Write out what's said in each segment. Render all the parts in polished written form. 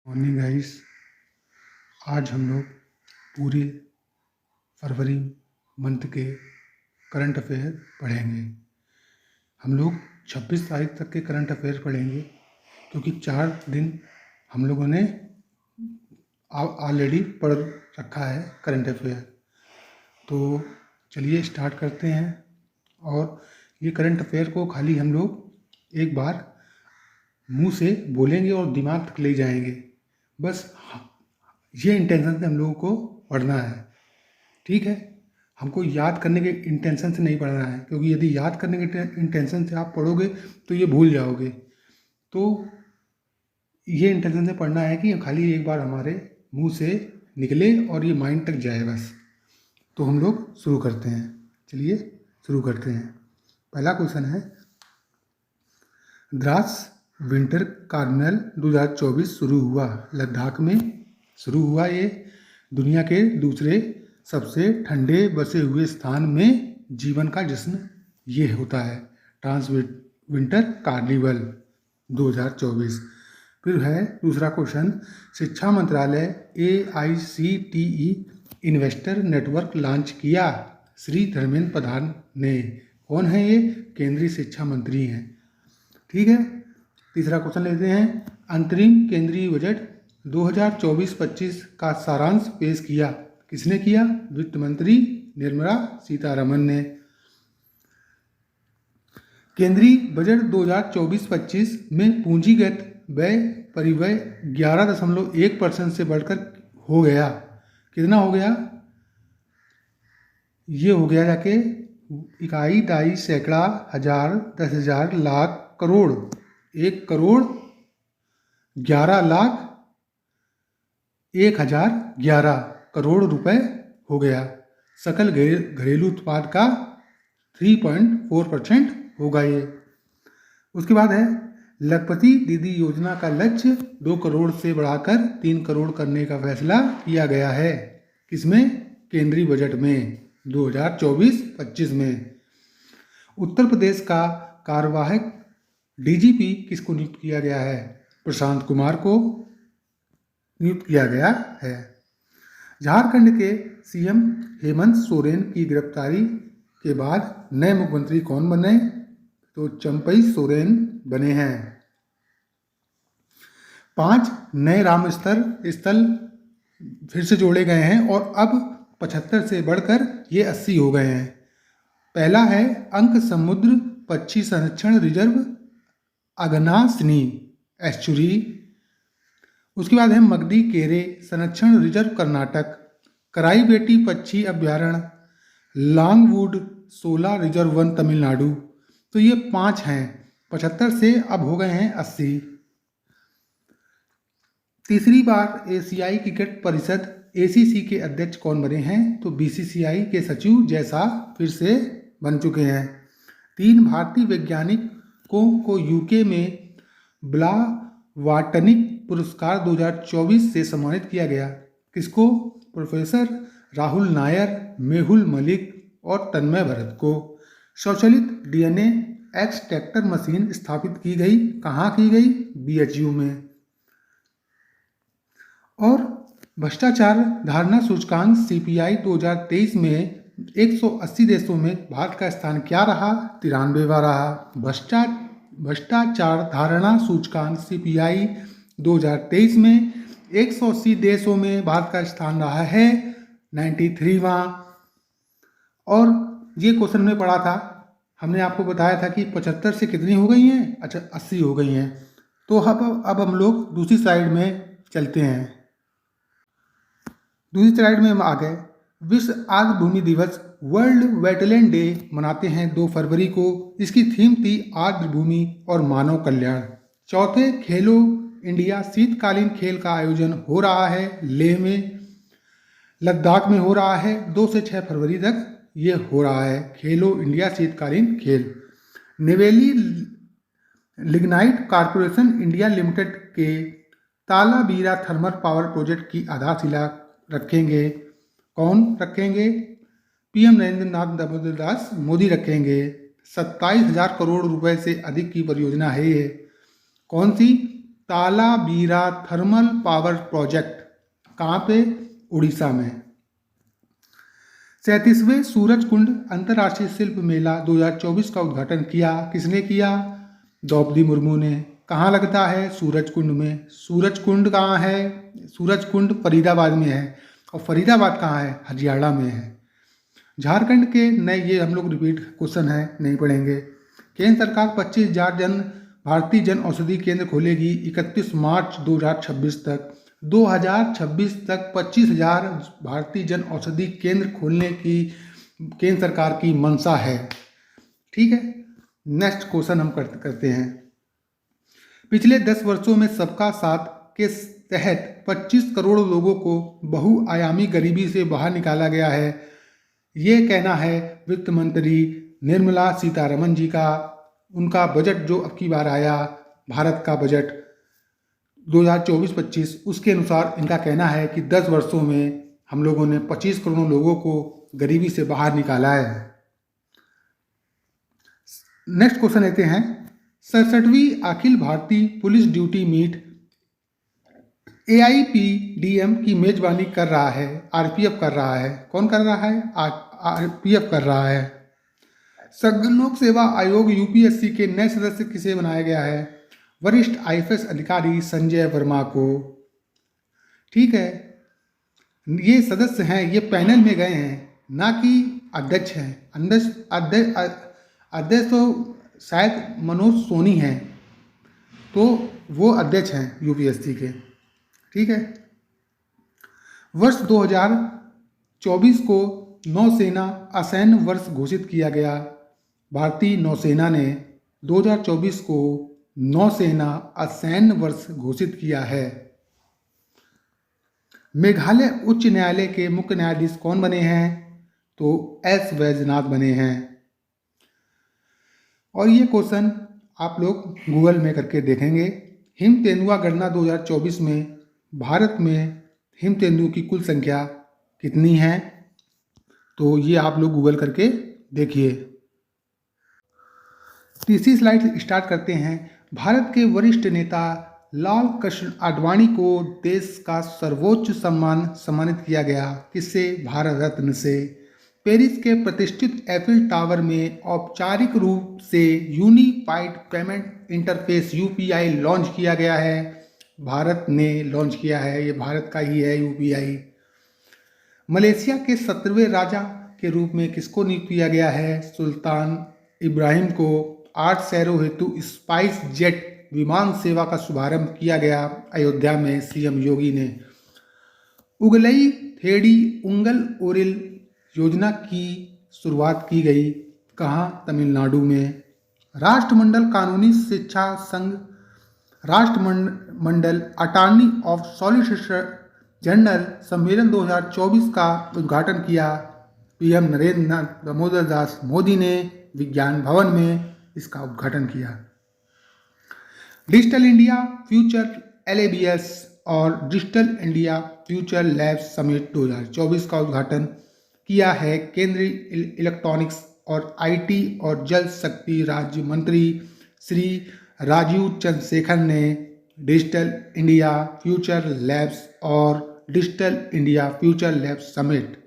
Morning guys. आज हम लोग पूरे फरवरी मंथ के करंट अफेयर पढ़ेंगे। हम लोग 26 तारीख तक के करंट अफेयर पढ़ेंगे क्योंकि 4 दिन हम लोगों ने ऑलरेडी पढ़ रखा है करंट अफेयर। तो चलिए स्टार्ट करते हैं। और ये करंट अफेयर को खाली हम लोग एक बार मुंह से बोलेंगे और दिमाग तक ले जाएंगे, बस ये इंटेंशन से हम लोगों को पढ़ना है। ठीक है, हमको याद करने के इंटेंशन से नहीं पढ़ना है, क्योंकि यदि याद करने के इंटेंशन से आप पढ़ोगे तो ये भूल जाओगे। तो ये इंटेंशन से पढ़ना है कि खाली एक बार हमारे मुंह से निकले और ये माइंड तक जाए बस। तो हम लोग शुरू करते हैं। चलिए शुरू करते हैं। पहला क्वेश्चन है, द्रास विंटर कार्निवल 2024 शुरू हुआ। लद्दाख में शुरू हुआ। ये दुनिया के दूसरे सबसे ठंडे बसे हुए स्थान में जीवन का जश्न ये होता है, ट्रांस विंटर कार्निवल 2024। फिर है दूसरा क्वेश्चन, शिक्षा मंत्रालय AICTE इन्वेस्टर नेटवर्क लॉन्च किया। श्री धर्मेंद्र प्रधान ने। कौन है ये? केंद्रीय शिक्षा मंत्री हैं। ठीक है। तीसरा क्वेश्चन लेते हैं, अंतरिम केंद्रीय बजट 2024-25 का सारांश पेश किया। किसने किया? वित्त मंत्री निर्मला सीतारमण ने। केंद्रीय बजट 2024-25 में पूंजीगत व्यय परिव्यय 11.1% से बढ़कर हो गया। कितना हो गया? ये हो गया जाके इकाई, दाई, सैकड़ा, हजार, 10,000, लाख, करोड़। 1,11,01,011 करोड़ रुपए हो गया। सकल घरेलू उत्पाद का 3.4% होगा ये। उसके बाद है, लखपति दीदी योजना का लक्ष्य 2 करोड़ से बढ़ाकर 3 करोड़ करने का फैसला किया गया है। किसमें? केंद्रीय बजट में 2024-25 में। उत्तर प्रदेश का कार्यवाहक DGP किसको नियुक्त किया गया है? प्रशांत कुमार को नियुक्त किया गया है। झारखंड के CM हेमंत सोरेन की गिरफ्तारी के बाद नए मुख्यमंत्री कौन बने? तो चंपई सोरेन बने हैं। 5 नए राम स्थल फिर से जोड़े गए हैं और अब 75 से बढ़कर ये 80 हो गए हैं। पहला है अंक समुद्र पक्षी संरक्षण रिजर्व अगनासिनी एस्चुरी। उसके बाद है मगदी केरे संरक्षण रिजर्व कर्नाटक, कराई बेटी पक्षी अभ्यारण्य, लॉन्गवुड सोला रिजर्व वन तमिलनाडु। तो ये 5 हैं। 75 से अब हो गए हैं 80। तीसरी बार एशियाई क्रिकेट परिषद ACC के अध्यक्ष कौन बने हैं? तो BCCI के सचिव जैसा फिर से बन चुके हैं। 3 भारतीय वैज्ञानिकों को UK में ब्लावाटनिक पुरस्कार 2024 से सम्मानित किया गया। किसको? प्रोफेसर राहुल नायर, मेहुल मलिक और तन्मय भरत को। स्वचालित DNA एक्सट्रैक्टर मशीन स्थापित की गई। कहाँ की गई? BHU में। और भ्रष्टाचार धारणा सूचकांक CPI 2023 में 180 देशों में भारत का स्थान क्या रहा? 93वां रहा। भ्रष्टाचार धारणा सूचकांक CPI 2023 में 180 देशों में भारत का स्थान रहा है 93वां। और ये क्वेश्चन में पढ़ा था, हमने आपको बताया था कि 75 से कितनी हो गई हैं? अच्छा, 80 हो गई हैं। तो अब हम लोग दूसरी स्लाइड में चलते हैं। दूसरी स्लाइड में हम आ गए। विश्व आर्द्र भूमि दिवस वर्ल्ड वेटलैंड डे मनाते हैं 2 फरवरी को। इसकी थीम थी आर्द्र भूमि और मानव कल्याण। चौथे खेलो इंडिया शीतकालीन खेल का आयोजन हो रहा है लेह में, लद्दाख में हो रहा है। 2 से 6 फरवरी तक ये हो रहा है खेलो इंडिया शीतकालीन खेल। Neyveli lignite corporation India limited के तालाबीरा थर्मल पावर प्रोजेक्ट की आधारशिला रखेंगे। कौन रखेंगे? PM नरेंद्र नाथ दामोदर दास मोदी रखेंगे। 27,000 करोड़ रुपए से अधिक की परियोजना है ये। कौन सी? तालाबीरा थर्मल पावर प्रोजेक्ट कहाँ पे? उड़ीसा में। 37वें सूरजकुंड अंतर्राष्ट्रीय शिल्प मेला 2024 का उद्घाटन किया। किसने किया? द्रौपदी मुर्मू ने। कहाँ लगता है? सूरजकुंड में। सूरजकुंड कहाँ है? सूरजकुंड फरीदाबाद में है। और फरीदाबाद कहाँ है? हरियाणा में है। झारखंड के नए, ये हम लोग रिपीट क्वेश्चन है, नहीं पढ़ेंगे। केंद्र सरकार 25,000 भारतीय जन औषधि केंद्र खोलेगी 31 मार्च 2026 तक। 2026 तक 25,000 भारतीय जन औषधि केंद्र खोलने की केंद्र सरकार की मंशा है। ठीक है, नेक्स्ट क्वेश्चन हम करते हैं। पिछले 10 वर्षों में सबका साथ के तहत 25 करोड़ लोगों को बहुआयामी गरीबी से बाहर निकाला गया है। ये कहना है वित्त मंत्री निर्मला सीतारमण जी का। उनका बजट जो अब की बार आया, भारत का बजट 2024-25, उसके अनुसार इनका कहना है कि 10 वर्षों में हम लोगों ने 25 करोड़ लोगों को गरीबी से बाहर निकाला है। नेक्स्ट क्वेश्चन लेते हैं। 67वीं Akhil Bharatiya police duty meet AIPDM की मेजबानी कर रहा है। आरपीएफ कर रहा है। कौन कर रहा है? आरपीएफ कर रहा है। संघ लोक सेवा आयोग यूपीएससी के नए सदस्य किसे बनाया गया है? वरिष्ठ आईएफएस अधिकारी संजय वर्मा को। ठीक है, ये सदस्य हैं, ये पैनल में गए हैं, ना कि अध्यक्ष हैं। अध्यक्ष तो शायद मनोज सोनी हैं, तो वो अध्यक्ष हैं यूपीएससी के। ठीक है, वर्ष 2024 को नौसेना असैन्य वर्ष घोषित किया गया। भारतीय नौसेना ने 2024 को नौसेना असैन्य वर्ष घोषित किया है। मेघालय उच्च न्यायालय के मुख्य न्यायाधीश कौन बने हैं? तो एस वैजनाथ बने हैं। और ये क्वेश्चन आप लोग गूगल में करके देखेंगे। हिम तेंदुआ गणना 2024 में भारत में हिम तेंदुओं की कुल संख्या कितनी है? तो ये आप लोग गूगल करके देखिए। तीसरी स्लाइड स्टार्ट करते हैं। भारत के वरिष्ठ नेता लाल कृष्ण आडवाणी को देश का सर्वोच्च सम्मान सम्मानित किया गया। किससे? भारत रत्न से। पेरिस के प्रतिष्ठित एफिल टावर में औपचारिक रूप से unified payment interface UPI launch किया गया है। भारत ने लॉन्च किया है, ये भारत का ही है UPI। मलेशिया के 17वें राजा के रूप में किसको नियुक्त किया गया है? सुल्तान इब्राहिम को। 8 शहरों हेतु स्पाइस जेट विमान सेवा का शुभारंभ किया गया अयोध्या में CM योगी ने। उगलई थेड़ी उंगल ओरिल योजना की शुरुआत की गई। कहाँ? तमिलनाडु में। राष्ट्रमंडल कानूनी शिक्षा संघ राष्ट्रमंडल अटॉर्नी ऑफ सॉलिसिटर जनरल सम्मेलन 2024 का उद्घाटन किया। PM नरेंद्र दामोदर दास मोदी ने विज्ञान भवन में इसका उद्घाटन किया। डिजिटल इंडिया फ्यूचर LABS और digital India future labs summit 2024 का उद्घाटन किया है केंद्रीय इलेक्ट्रॉनिक्स और IT और जल शक्ति राज्य मंत्री श्री राजीव चंद्रशेखर ने डिजिटल इंडिया फ्यूचर लैब्स और digital India future labs summit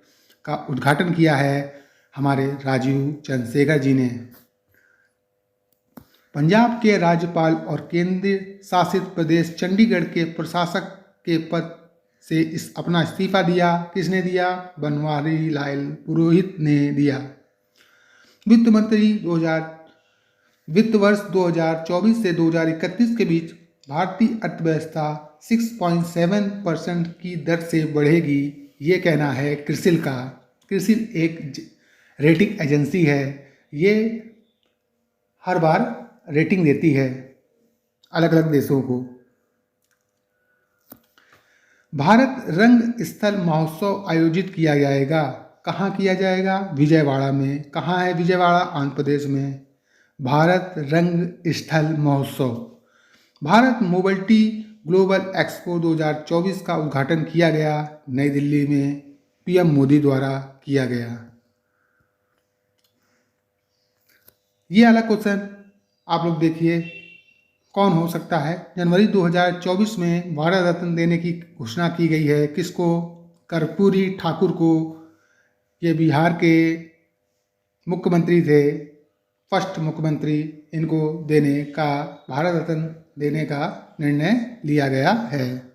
का उद्घाटन किया है हमारे राजीव चंद्रशेखर जी ने। पंजाब के राज्यपाल और केंद्र शासित प्रदेश चंडीगढ़ के प्रशासक के पद से अपना इस्तीफा दिया। किसने दिया? बनवारी लाल पुरोहित ने दिया। वित्त मंत्री वित्त वर्ष 2024 से 2031 के बीच भारतीय अर्थव्यवस्था 6.7% की दर से बढ़ेगी, ये कहना है क्रिसिल का। क्रिसिल एक रेटिंग एजेंसी है, ये हर बार रेटिंग देती है अलग अलग देशों को। भारत रंग स्थल महोत्सव आयोजित किया जाएगा। कहाँ किया जाएगा? विजयवाड़ा में। कहाँ है विजयवाड़ा? आंध्र प्रदेश में। भारत रंग स्थल महोत्सव। भारत मोबिलिटी ग्लोबल एक्सपो 2024 का उद्घाटन किया गया नई दिल्ली में, PM मोदी द्वारा किया गया। ये वाला क्वेश्चन आप लोग देखिए। कौन हो सकता है? जनवरी 2024 में भारत रत्न देने की घोषणा की गई है। किसको? कर्पूरी ठाकुर को। ये बिहार के मुख्यमंत्री थे, फर्स्ट मुख्यमंत्री। इनको देने का, भारत रत्न देने का निर्णय लिया गया है।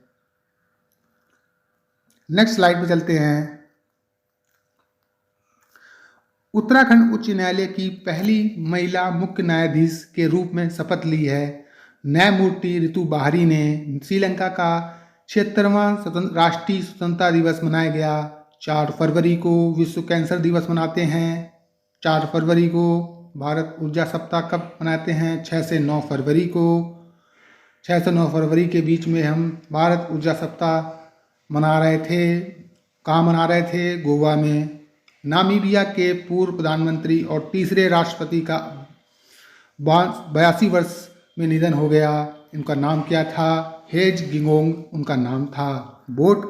नेक्स्ट स्लाइड पे चलते हैं। उत्तराखंड उच्च न्यायालय की पहली महिला मुख्य न्यायाधीश के रूप में शपथ ली है। न्यायमूर्ति ऋतु बाहरी ने। श्रीलंका का 76वां राष्ट्रीय स्वतंत्रता दिवस मनाया गया। 4 फरवरी को विश्व कैंसर दिवस मनाते हैं। 4 फरवरी को भारत ऊर्जा सप्ताह कब मनाते हैं? 6 से 9 फरवरी को। 6 से 9 फरवरी के बीच में हम भारत ऊर्जा सप्ताह मना रहे थे। कहाँ मना रहे थे? गोवा में। नामीबिया के पूर्व प्रधानमंत्री और तीसरे राष्ट्रपति का 82 वर्ष में निधन हो गया। इनका नाम क्या था? हेज गिंगोंग उनका नाम था। बोट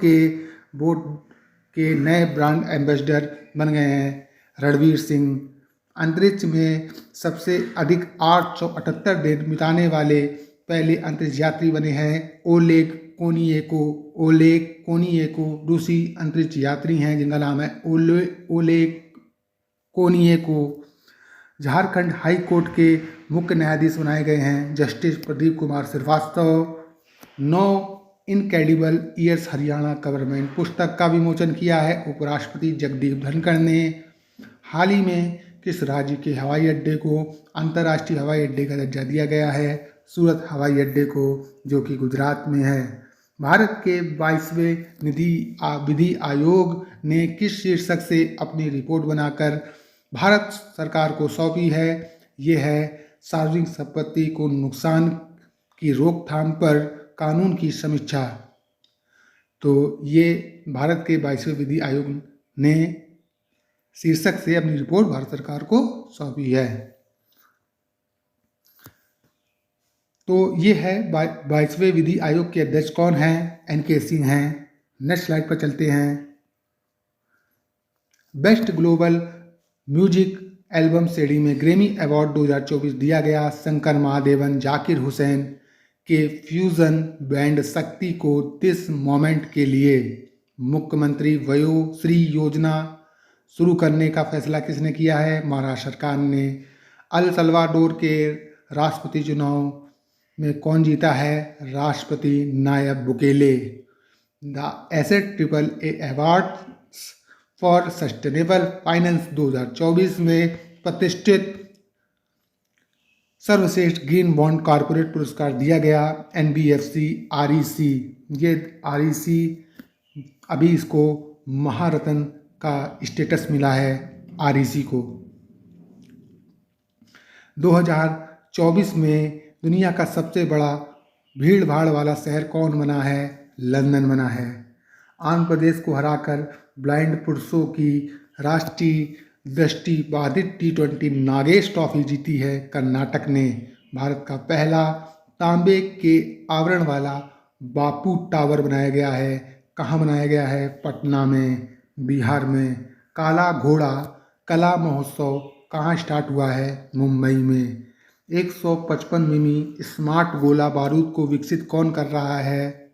के नए ब्रांड एम्बेसडर बन गए हैं रणवीर सिंह। अंतरिक्ष में सबसे अधिक 878 दिन बिताने वाले पहले अंतरिक्ष यात्री बने हैं ओलेग कोनिएको रूसी अंतरिक्ष यात्री हैं जिनका नाम है Oleg Konienko. Jharkhand high court के मुख्य न्यायाधीश बनाए गए हैं justice Pradeep Kumar Shrivastava. 9 incredible years Haryana government पुस्तक का विमोचन किया है उपराष्ट्रपति जगदीप धनखड़ ने। हाल ही में किस राज्य के हवाई अड्डे को अंतर्राष्ट्रीय हवाई अड्डे का दर्जा दिया गया है? सूरत हवाई अड्डे को, जो कि गुजरात में है। भारत के 22वें विधि आयोग ने किस शीर्षक से अपनी रिपोर्ट बनाकर भारत सरकार को सौंपी है? ये है सार्वजनिक संपत्ति को नुकसान की रोकथाम पर कानून की समीक्षा। तो ये भारत के 22वें विधि आयोग ने शीर्षक से अपनी रिपोर्ट भारत सरकार को सौंपी है। तो ये है 22वें विधि आयोग के अध्यक्ष कौन हैं? NK सिंह हैं। नेक्स्ट स्लाइड पर चलते हैं। बेस्ट ग्लोबल म्यूजिक एल्बम श्रेणी में ग्रैमी अवार्ड 2024 दिया गया शंकर महादेवन जाकिर हुसैन के फ्यूजन बैंड शक्ति को दिस मोमेंट के लिए। मुख्यमंत्री वयोश्री योजना शुरू करने का फैसला किसने किया है? महाराष्ट्र सरकार ने। अल सल्वाडोर के राष्ट्रपति चुनाव में कौन जीता है? राष्ट्रपति Nayib Bukele. The asset AAA award for sustainable finance 2024 में प्रतिष्ठित सर्वश्रेष्ठ ग्रीन बॉन्ड कॉरपोरेट पुरस्कार दिया गया NBFC REC। ये REC अभी इसको महारत्न का स्टेटस मिला है REC को। 2024 में दुनिया का सबसे बड़ा भीड़ भाड़ वाला शहर कौन बना है? लंदन बना है। आंध्र प्रदेश को हराकर ब्लाइंड पुरुषों की राष्ट्रीय दृष्टि बाधित T20 नागेश ट्रॉफी जीती है कर्नाटक ने। भारत का पहला तांबे के आवरण वाला बापू टावर बनाया गया है। कहाँ बनाया गया है? पटना में, बिहार में। काला घोड़ा कला महोत्सव कहाँ स्टार्ट हुआ है? मुंबई में। 155 मिमी स्मार्ट गोला बारूद को विकसित कौन कर रहा है?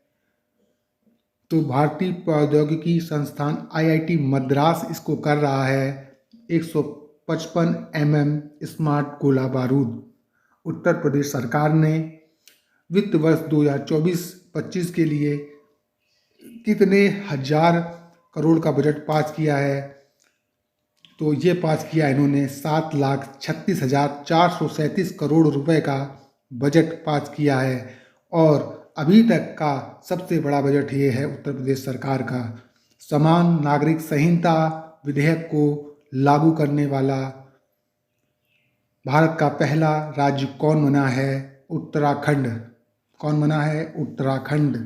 तो भारतीय प्रौद्योगिकी संस्थान IIT मद्रास इसको कर रहा है। 155 mm स्मार्ट गोला बारूद। उत्तर प्रदेश सरकार ने वित्त वर्ष 2024-25 के लिए कितने हजार करोड़ का बजट पास किया है? तो ये पास किया इन्होंने 7,36,437 करोड़ रुपए का बजट पास किया है। और अभी तक का सबसे बड़ा बजट ये है उत्तर प्रदेश सरकार का। समान नागरिक संहिता विधेयक को लागू करने वाला भारत का पहला राज्य कौन बना है? उत्तराखंड। कौन बना है? उत्तराखंड।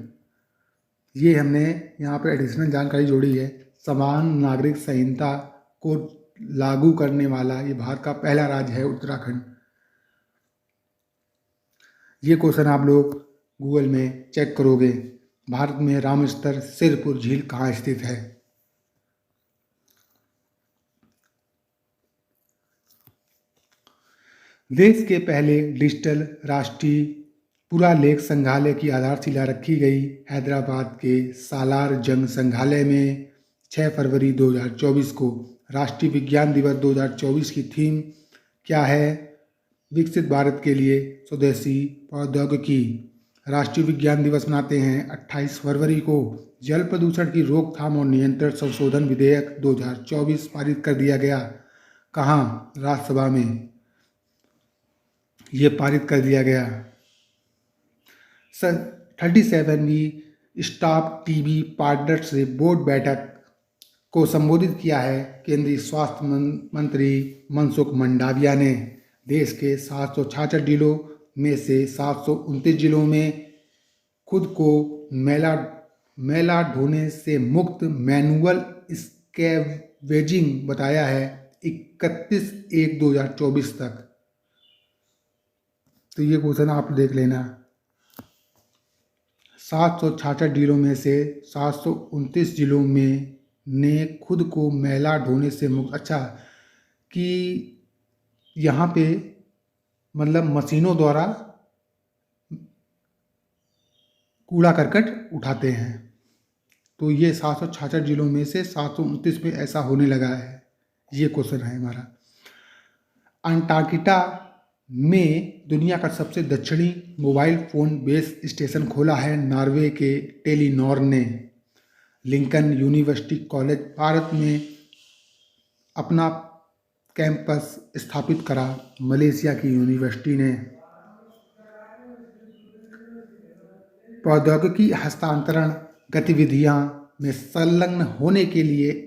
ये हमने यहाँ पर एडिशनल जानकारी जोड़ी है। समान नागरिक संहिता को लागू करने वाला ये भारत का पहला राज्य है उत्तराखंड। ये क्वेश्चन आप लोग गूगल में चेक करोगे। भारत में रामस्तर सिरपुर झील कहाँ स्थित है? देश के पहले डिजिटल राष्ट्रीय पूरा लेक संग्रहालय की आधारशिला रखी गई हैदराबाद के सालार जंग संग्रहालय में 6 फरवरी 2024 को। राष्ट्रीय विज्ञान दिवस 2024 की थीम क्या है? विकसित भारत के लिए स्वदेशी प्रौद्योगिकी। राष्ट्रीय विज्ञान दिवस मनाते हैं 28 फरवरी को। जल प्रदूषण की रोकथाम और नियंत्रण संशोधन विधेयक 2024 पारित कर दिया गया। कहाँ? राज्यसभा में ये पारित कर दिया गया। 37वीं स्टॉप टीबी पार्टनरशिप बोर्ड बैठक को संबोधित किया है केंद्रीय स्वास्थ्य मंत्री मनसुख मंडाविया ने। देश के 766 जिलों में से 729 जिलों में खुद को मैला ढोने से मुक्त मैनुअल स्कैवेजिंग बताया है 31/1/2024 तक। तो ये क्वेश्चन आप देख लेना। 766 जिलों में से 729 जिलों में ने खुद को मैला ढोने से मुक्त। अच्छा, कि यहाँ पे मतलब मशीनों द्वारा कूड़ा करकट उठाते हैं। तो ये 766 जिलों में से 729 में ऐसा होने लगा है। ये क्वेश्चन है हमारा। अंटार्कटिका में दुनिया का सबसे दक्षिणी मोबाइल फ़ोन बेस स्टेशन खोला है नॉर्वे के टेलीनॉर ने। लिंकन यूनिवर्सिटी कॉलेज भारत में अपना कैंपस स्थापित करा मलेशिया की यूनिवर्सिटी ने। प्रौद्योगिकी हस्तांतरण गतिविधियां में संलग्न होने के लिए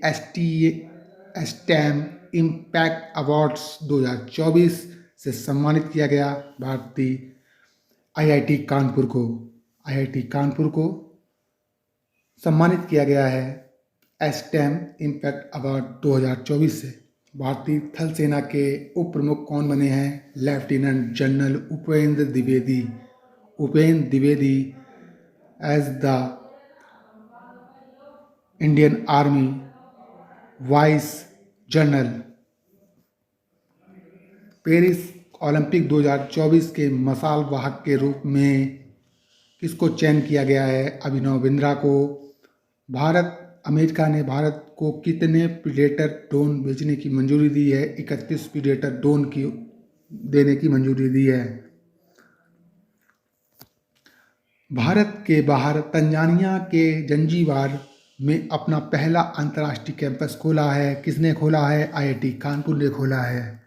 STEM इम्पैक्ट अवार्ड्स 2024 से सम्मानित किया गया भारतीय IIT कानपुर को सम्मानित किया गया है STEM इम्पैक्ट अवार्ड 2024 से। भारतीय थल सेना के उप प्रमुख कौन बने हैं? Lieutenant general Upendra Dwivedi as the Indian army vice general. Paris Olympic 2024 के मसाल वाहक के रूप में किसको चयन किया गया है? अभिनव बिंद्रा को। अमेरिका ने भारत को कितने प्रीडेटर ड्रोन बेचने की मंजूरी दी है? 31 प्रीडेटर ड्रोन की देने की मंजूरी दी है। भारत के बाहर तंजानिया के जंजीबार में अपना पहला अंतर्राष्ट्रीय कैंपस खोला है। किसने खोला है? IIT कानपुर ने खोला है।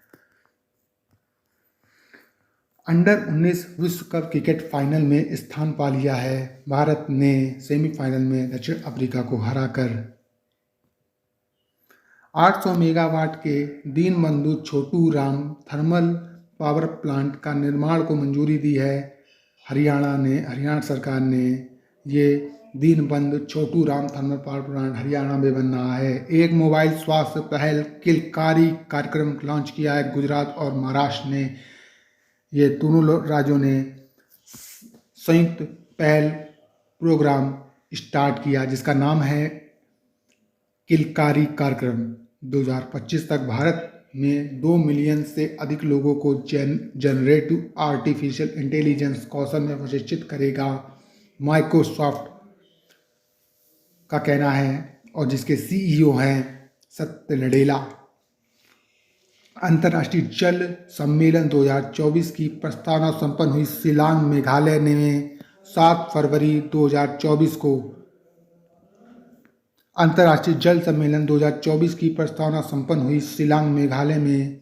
अंडर 19 विश्व कप क्रिकेट फाइनल में स्थान पा लिया है भारत ने सेमीफाइनल में दक्षिण अफ्रीका को हराकर। 800 मेगावाट के Deenbandhu Chhotu Ram thermal power plant का निर्माण को मंजूरी दी है हरियाणा सरकार ने। ये Deenbandhu Chhotu Ram thermal power plant Haryana में बन रहा है। एक मोबाइल स्वास्थ्य पहल किलकारी कार्यक्रम लॉन्च किया है गुजरात और महाराष्ट्र ने। ये दोनों राज्यों ने संयुक्त पहल प्रोग्राम स्टार्ट किया जिसका नाम है किलकारी कार्यक्रम। 2025 तक भारत में 2 मिलियन से अधिक लोगों को जनरेटिव आर्टिफिशियल इंटेलिजेंस कौशल में प्रशिक्षित करेगा, माइक्रोसॉफ्ट का कहना है, और जिसके CEO हैं सत्य नडेला। अंतर्राष्ट्रीय जल सम्मेलन 2024 की प्रस्तावना संपन्न हुई शिलांग मेघालय में 7 फरवरी 2024 को। अंतर्राष्ट्रीय जल सम्मेलन 2024 की प्रस्तावना संपन्न हुई शिलांग मेघालय में।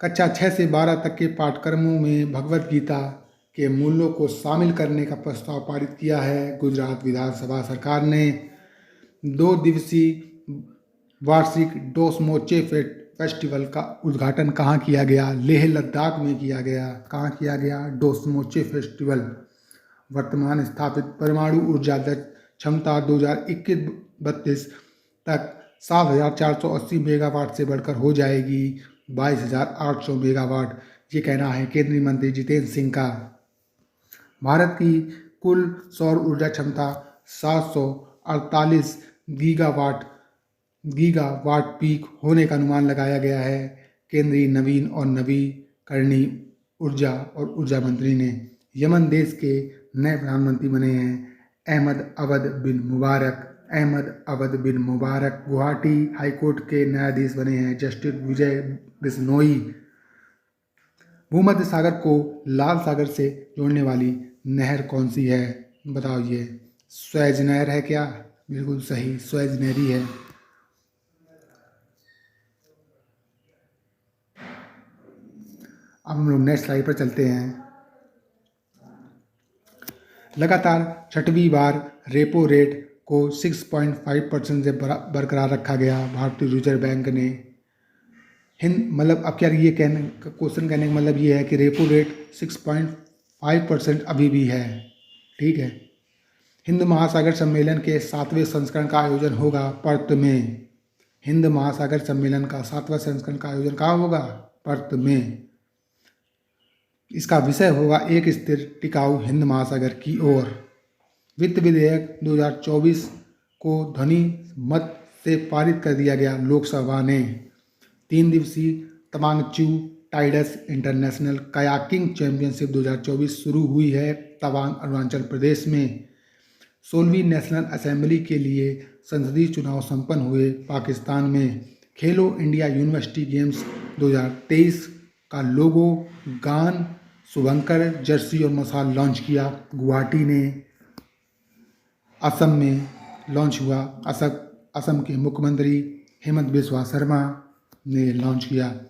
कक्षा 6 से 12 तक के पाठ्यक्रमों में भगवद गीता के मूल्यों को शामिल करने का प्रस्ताव पारित किया है गुजरात विधानसभा सरकार ने। 2 दिवसीय वार्षिक डोसमोचे फेस्टिवल का उद्घाटन कहाँ किया गया? लेह लद्दाख में किया गया। कहाँ किया गया? डोसमोचे फेस्टिवल। वर्तमान स्थापित परमाणु ऊर्जा क्षमता 2021-32 तक 7,480 मेगावाट से बढ़कर हो जाएगी 22,800 मेगावाट। ये कहना है केंद्रीय मंत्री जितेंद्र सिंह का। भारत की कुल सौर ऊर्जा क्षमता 748 गीगावाट पीक होने का अनुमान लगाया गया है केंद्रीय नवीन और नवीकरणीय ऊर्जा और ऊर्जा मंत्री ने। यमन देश के नए प्रधानमंत्री बने हैं अहमद अवध बिन मुबारक। गुवाहाटी हाईकोर्ट के न्यायाधीश बने हैं जस्टिस विजय बिश्नोई। भूमध्य सागर को लाल सागर से जोड़ने वाली नहर कौन सी है? बताओ ये स्वेज नहर है क्या? बिल्कुल सही, स्वेज नहर ही है। अब हम लोग नेक्स्ट स्लाइड पर चलते हैं। लगातार छठवीं बार रेपो रेट को 6.5% से बरकरार रखा गया भारतीय रिजर्व बैंक ने। मतलब अब क्या ये क्वेश्चन कहने का मतलब ये है कि रेपो रेट 6.5% अभी भी है, ठीक है। हिंद महासागर सम्मेलन के 7वें संस्करण का आयोजन होगा पर्थ में। हिंद महासागर सम्मेलन का 7वां संस्करण का आयोजन कहाँ होगा? पर्थ में। इसका विषय होगा एक स्थिर टिकाऊ हिंद महासागर की ओर। वित्त विधेयक 2024 को ध्वनि मत से पारित कर दिया गया लोकसभा ने। 3 दिवसीय तवांग चू टाइडस इंटरनेशनल कयाकिंग चैंपियनशिप 2024 शुरू हुई है तवांग अरुणाचल प्रदेश में। 16वीं नेशनल असेंबली के लिए संसदीय चुनाव संपन्न हुए पाकिस्तान में। खेलो इंडिया यूनिवर्सिटी गेम्स 2023 का लोगो, गान, शुभंकर जर्सी और मशाल लॉन्च किया गुवाहाटी ने। असम में लॉन्च हुआ। असम के मुख्यमंत्री हेमंत बिस्वा शर्मा ने लॉन्च किया।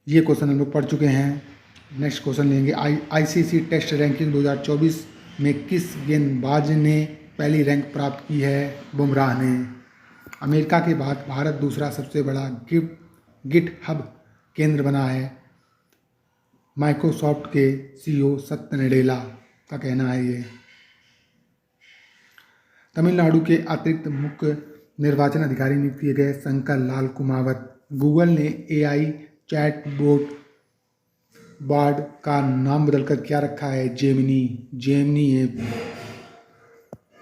ये क्वेश्चन हम लोग पढ़ चुके हैं। नेक्स्ट क्वेश्चन लेंगे। आईसीसी टेस्ट रैंकिंग 2024 में किस गेंदबाज ने पहली रैंक प्राप्त की है? बुमराह ने। अमेरिका के बाद भारत दूसरा सबसे बड़ा गिट हब केंद्र बना है माइक्रोसॉफ्ट के सीईओ सत्य नडेला का कहना है ये। तमिलनाडु के अतिरिक्त मुख्य निर्वाचन अधिकारी नियुक्त किए गए शंकर लाल कुमावत। गूगल ने एआई चैटबॉट बार्ड का नाम बदलकर क्या रखा है? जेमिनी है।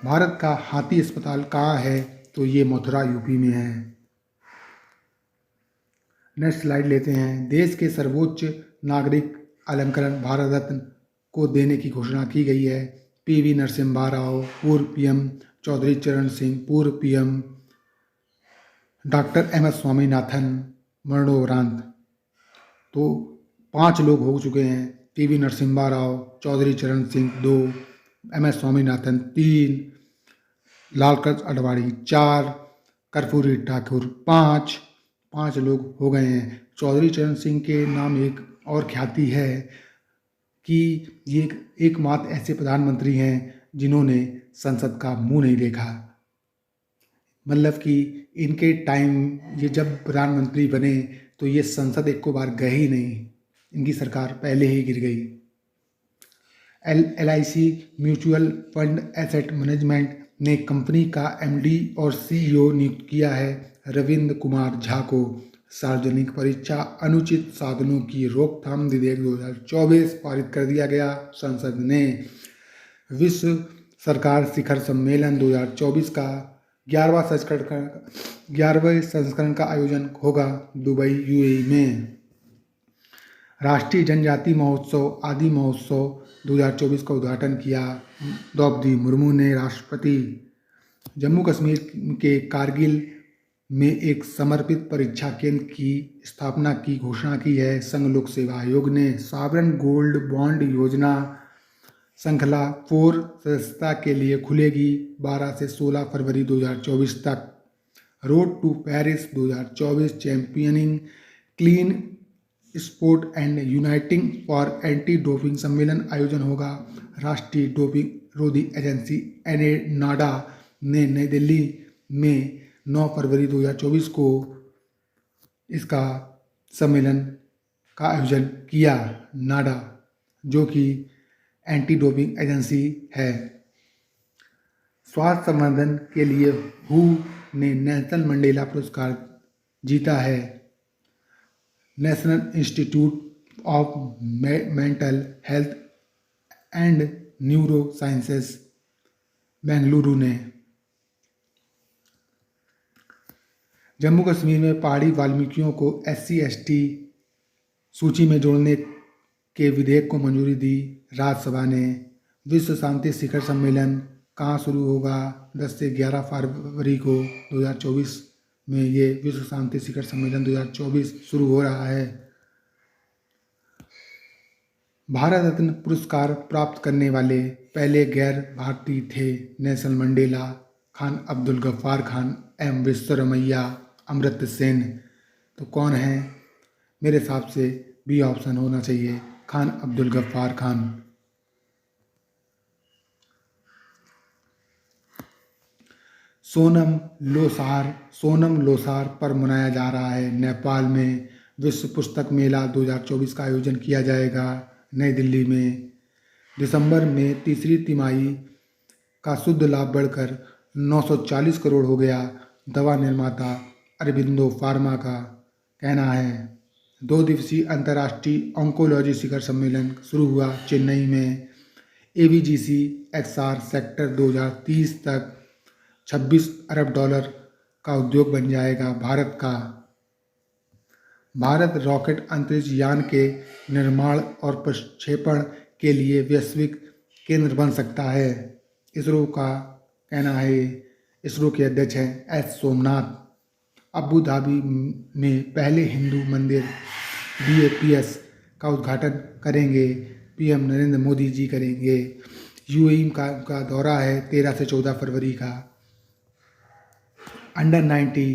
भारत का हाथी अस्पताल कहाँ है? तो ये मथुरा यूपी में है। नेक्स्ट स्लाइड लेते हैं। देश के सर्वोच्च नागरिक अलंकरण भारत रत्न को देने की घोषणा की गई है। पीवी नरसिम्हा राव, पूर्व पीएम चौधरी चरण सिंह, पूर्व PM doctor M S Swaminathan मरणोपरांत। तो 5 लोग हो चुके हैं। PV Narasimha Rao, Chaudhary Charan Singh 2, M S Swaminathan 3, Lalkrishna Advani 4, Karpoori Thakur 5 लोग हो गए हैं। चौधरी चरण सिंह के नाम एक और ख्याति है कि ये एकमात्र ऐसे प्रधानमंत्री हैं जिन्होंने संसद का मुंह नहीं देखा। मतलब कि इनके टाइम ये जब प्रधानमंत्री बने तो ये संसद एक को बार गए ही नहीं, इनकी सरकार पहले ही गिर गई। LIC mutual fund asset management ने कंपनी का MD और CEO नियुक्त किया है रविंद्र कुमार झा को। सार्वजनिक परीक्षा अनुचित साधनों की रोकथाम विधेयक 2024 पारित कर दिया गया संसद ने। विश्व सरकार शिखर सम्मेलन 2024 का 11वें संस्करण का आयोजन होगा दुबई UAE में। राष्ट्रीय जनजाति महोत्सव आदि महोत्सव 2024 का उद्घाटन किया द्रौपदी मुर्मू ने, राष्ट्रपति। जम्मू कश्मीर के कारगिल में एक समर्पित परीक्षा केंद्र की स्थापना की घोषणा की है संघ लोक सेवा आयोग ने। सॉवरेन गोल्ड बॉन्ड योजना श्रृंखला 4 सदस्यता के लिए खुलेगी 12 से 16 फरवरी 2024 तक। Road to Paris 2024 championing clean sport and uniting for anti doping सम्मेलन आयोजन होगा। राष्ट्रीय डोपिंग रोधी एजेंसी NADA ने नई दिल्ली में 9 फरवरी 2024 को इसका सम्मेलन का आयोजन किया। नाडा जो कि एंटी डोपिंग एजेंसी है। स्वास्थ्य संवर्धन के लिए हु ने नेल्सन मंडेला पुरस्कार जीता है। National institute of mental health and neuro sciences Bengaluru ने। जम्मू कश्मीर में पहाड़ी वाल्मीकियों को SC/ST सूची में जोड़ने के विधेयक को मंजूरी दी राज्यसभा ने। विश्व शांति शिखर सम्मेलन कहाँ शुरू होगा? 10 से 11 फरवरी को 2024 में ये विश्व शांति शिखर सम्मेलन 2024 शुरू हो रहा है। भारत रत्न पुरस्कार प्राप्त करने वाले पहले गैर भारतीय थे Nelson Mandela, Khan Abdul Ghaffar Khan, M Visvesvaraya, Amartya Sen. तो कौन है? मेरे हिसाब से बी ऑप्शन होना चाहिए, खान अब्दुल गफ्फार खान। सोनम लोसार पर मनाया जा रहा है नेपाल में विश्व पुस्तक मेला 2024 का आयोजन किया जाएगा नई दिल्ली में। दिसंबर में तीसरी तिमाही का शुद्ध लाभ बढ़कर 940 करोड़ हो गया, दवा निर्माता अरबिंदो फार्मा का कहना है। 2 दिवसीय अंतर्राष्ट्रीय ऑन्कोलॉजी शिखर सम्मेलन शुरू हुआ चेन्नई में। एवीजीसी एक्सआर सेक्टर 2030 तक 26 अरब डॉलर का उद्योग बन जाएगा भारत का। भारत रॉकेट अंतरिक्ष यान के निर्माण और प्रक्षेपण के लिए वैश्विक केंद्र बन सकता है, इसरो का कहना है। इसरो के अध्यक्ष हैं एस सोमनाथ। अबू धाबी में पहले हिंदू मंदिर BAPS का उद्घाटन करेंगे PM नरेंद्र मोदी जी करेंगे। UAE का दौरा है 13 से 14 फरवरी का। अंडर 90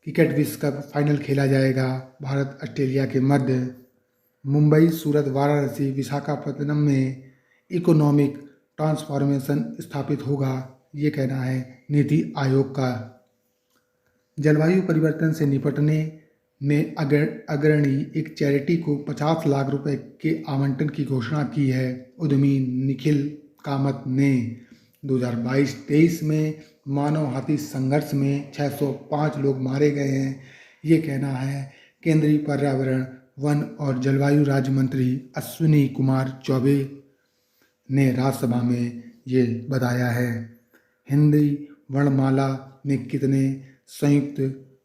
क्रिकेट विश्व कप फाइनल खेला जाएगा भारत ऑस्ट्रेलिया के मध्य। मुंबई, सूरत, वाराणसी, विशाखापत्तनम में इकोनॉमिक ट्रांसफॉर्मेशन स्थापित होगा, ये कहना है नीति आयोग का। जलवायु परिवर्तन से निपटने में अग्रणी एक चैरिटी को 50 लाख रुपए के आवंटन की घोषणा की है उद्यमी निखिल कामत ने। 2022-23 में मानव हाथी संघर्ष में 605 लोग मारे गए हैं, ये कहना है केंद्रीय पर्यावरण, वन और जलवायु राज्य मंत्री अश्विनी कुमार चौबे ने राज्यसभा में ये बताया है। हिंदी वर्णमाला में कितने संयुक्त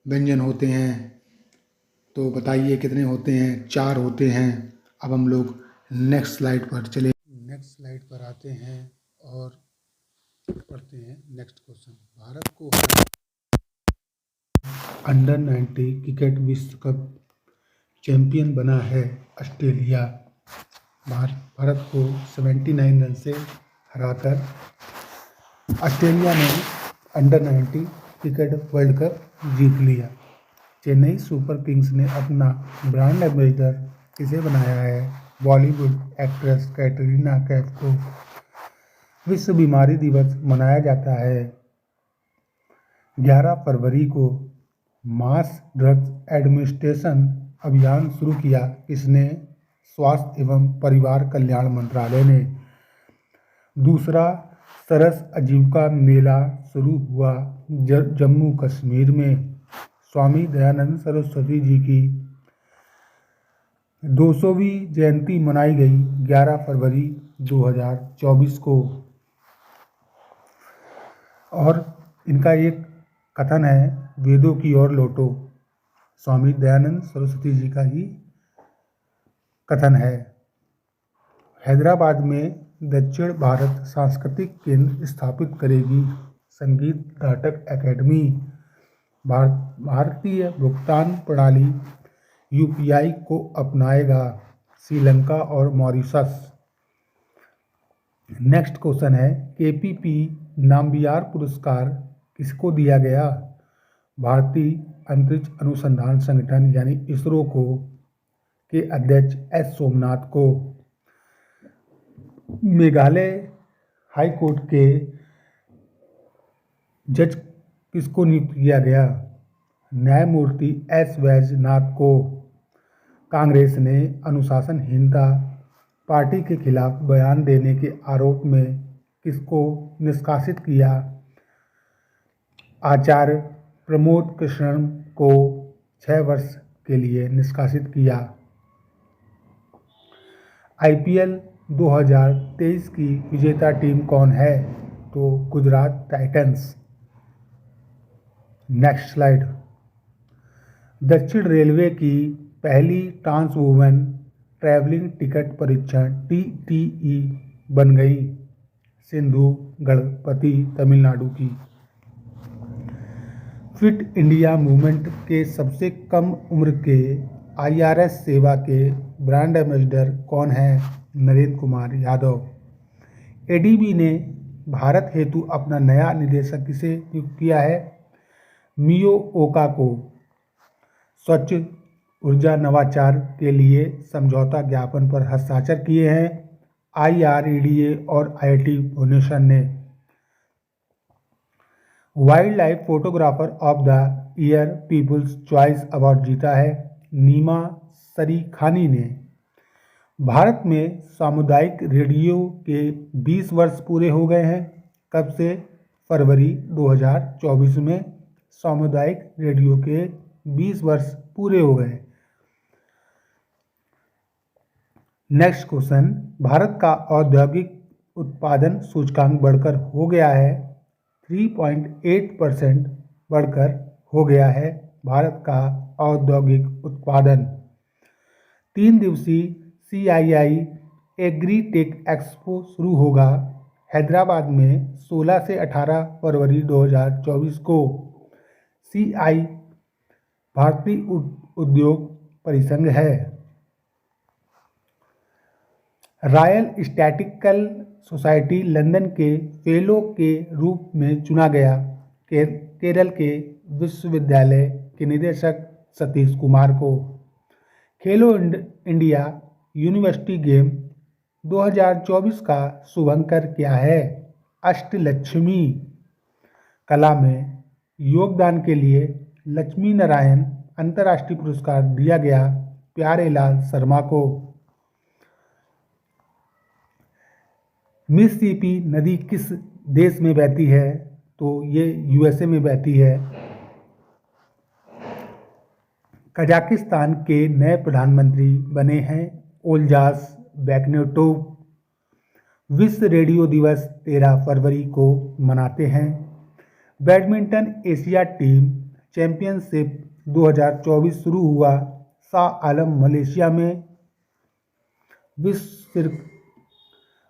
व्यंजन होते हैं? तो बताइए कितने होते हैं? 4 होते हैं। अब हम लोग नेक्स्ट स्लाइड पर चले। नेक्स्ट स्लाइड पर आते हैं और पढ़ते हैं नेक्स्ट क्वेश्चन। भारत को अंडर 90 क्रिकेट विश्व कप चैंपियन बना है ऑस्ट्रेलिया। भारत को 79 रन से हराकर ऑस्ट्रेलिया ने अंडर 90 क्रिकेट वर्ल्ड कप जीत लिया। चेन्नई सुपर किंग्स ने अपना ब्रांड एम्बेसडर किसे बनाया है? बॉलीवुड एक्ट्रेस कैटरीना कैफ को। विश्व बीमारी दिवस मनाया जाता है 11 फरवरी को। मास ड्रग्स एडमिनिस्ट्रेशन अभियान शुरू किया किसने? स्वास्थ्य एवं परिवार कल्याण मंत्रालय ने। दूसरा सरस आजीविका मेला शुरू हुआ जम्मू कश्मीर में। स्वामी दयानंद सरस्वती जी की 200वीं जयंती मनाई गई 11 फरवरी 2024 को। और इनका एक कथन है, वेदों की ओर लौटो। स्वामी दयानंद सरस्वती जी का ही कथन है। हैदराबाद में दक्षिण भारत सांस्कृतिक केंद्र स्थापित करेगी संगीत नाटक अकेडमी। भारतीय भुगतान प्रणाली UPI को अपनाएगा श्रीलंका और मॉरिशस। नेक्स्ट क्वेश्चन है, KPP नाम्बियार पुरस्कार किसको दिया गया? भारतीय अंतरिक्ष अनुसंधान संगठन यानी इसरो को के अध्यक्ष एस सोमनाथ को। मेघालय हाई कोर्ट के जज किसको नियुक्त किया गया? न्यायमूर्ति S वैजनाथ को। कांग्रेस ने अनुशासनहीनता पार्टी के खिलाफ बयान देने के आरोप में किसको निष्कासित किया? आचार्य प्रमोद कृष्णन को 6 वर्ष के लिए निष्कासित किया। IPL 2023 की विजेता टीम कौन है? तो गुजरात टाइटंस। Next slide. दक्षिण रेलवे की पहली ट्रांस वुमेन ट्रैवलिंग टिकट परीक्षण TTE बन गई? सिंधु गणपति तमिलनाडु की। फिट इंडिया मूवमेंट के सबसे कम उम्र के IRS सेवा के ब्रांड एम्बेसडर कौन है? नरेंद्र कुमार यादव। ADB ने भारत हेतु अपना नया निदेशक किसे नियुक्त किया है? मियो ओका को। स्वच्छ ऊर्जा नवाचार के लिए समझौता ज्ञापन पर हस्ताक्षर किए हैं IREDA और IIT भुवनेश्वर ने। Wildlife photographer of the year people's choice award जीता है नीमा सरीखानी ने। भारत में सामुदायिक रेडियो के 20 वर्ष पूरे हो गए हैं। कब से? फरवरी 2024 में सामुदायिक रेडियो के 20 वर्ष पूरे हो गए। नेक्स्ट क्वेश्चन, भारत का औद्योगिक उत्पादन सूचकांक बढ़कर हो गया है 3.8% बढ़कर हो गया है भारत का औद्योगिक उत्पादन। 3 दिवसीय CII एग्रीटेक एक्सपो शुरू होगा हैदराबाद में 16 से 18 फरवरी 2024 को। CI भारतीय उद्योग परिसंघ है। रॉयल स्टैटिस्टिकल सोसाइटी लंदन के फेलो के रूप में चुना गया केरल के विश्वविद्यालय के निदेशक सतीश कुमार को। खेलो इंडिया यूनिवर्सिटी गेम 2024 का शुभंकर क्या है? अष्टलक्ष्मी। कला में योगदान के लिए लक्ष्मी नारायण अंतर्राष्ट्रीय पुरस्कार दिया गया प्यारेलाल शर्मा को। मिसिसिपी नदी किस देश में बहती है? तो ये USA में बहती है। कजाकिस्तान के नए प्रधानमंत्री बने हैं ओल्जास बैकनेटोव। विश्व रेडियो दिवस 13 फरवरी को मनाते हैं। बैडमिंटन एशिया टीम चैंपियनशिप 2024 शुरू हुआ शाह आलम मलेशिया में।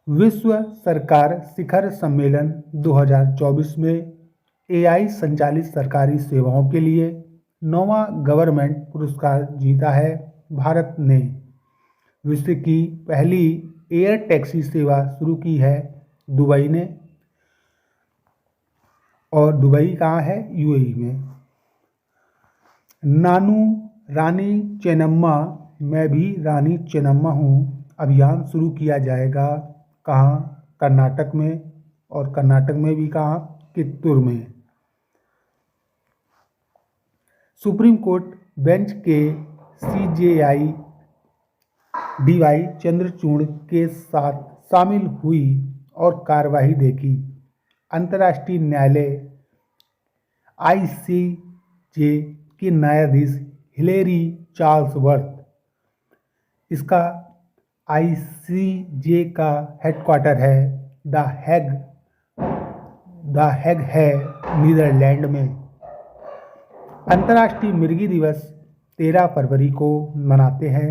विश्व सरकार शिखर सम्मेलन 2024 में AI संचालित सरकारी सेवाओं के लिए 9वां गवर्नमेंट पुरस्कार जीता है भारत ने। विश्व की पहली एयर टैक्सी सेवा शुरू की है दुबई ने। और दुबई कहाँ है? UAE में। नानू रानी चेन्नम्मा, मैं भी रानी चेन्नम्मा हूँ अभियान शुरू किया जाएगा कहाँ? कर्नाटक में। और कर्नाटक में भी कहाँ? कित्तूर में। सुप्रीम कोर्ट बेंच के CJI DY चंद्रचूड़ के साथ शामिल हुई और कार्यवाही देखी। अंतर्राष्ट्रीय न्यायालय ICJ की न्यायाधीश हिलेरी चार्ल्सवर्थ। इसका ICJ का हेडक्वार्टर है द हैग है नीदरलैंड में। अंतर्राष्ट्रीय मिर्गी दिवस 13 फरवरी को मनाते हैं।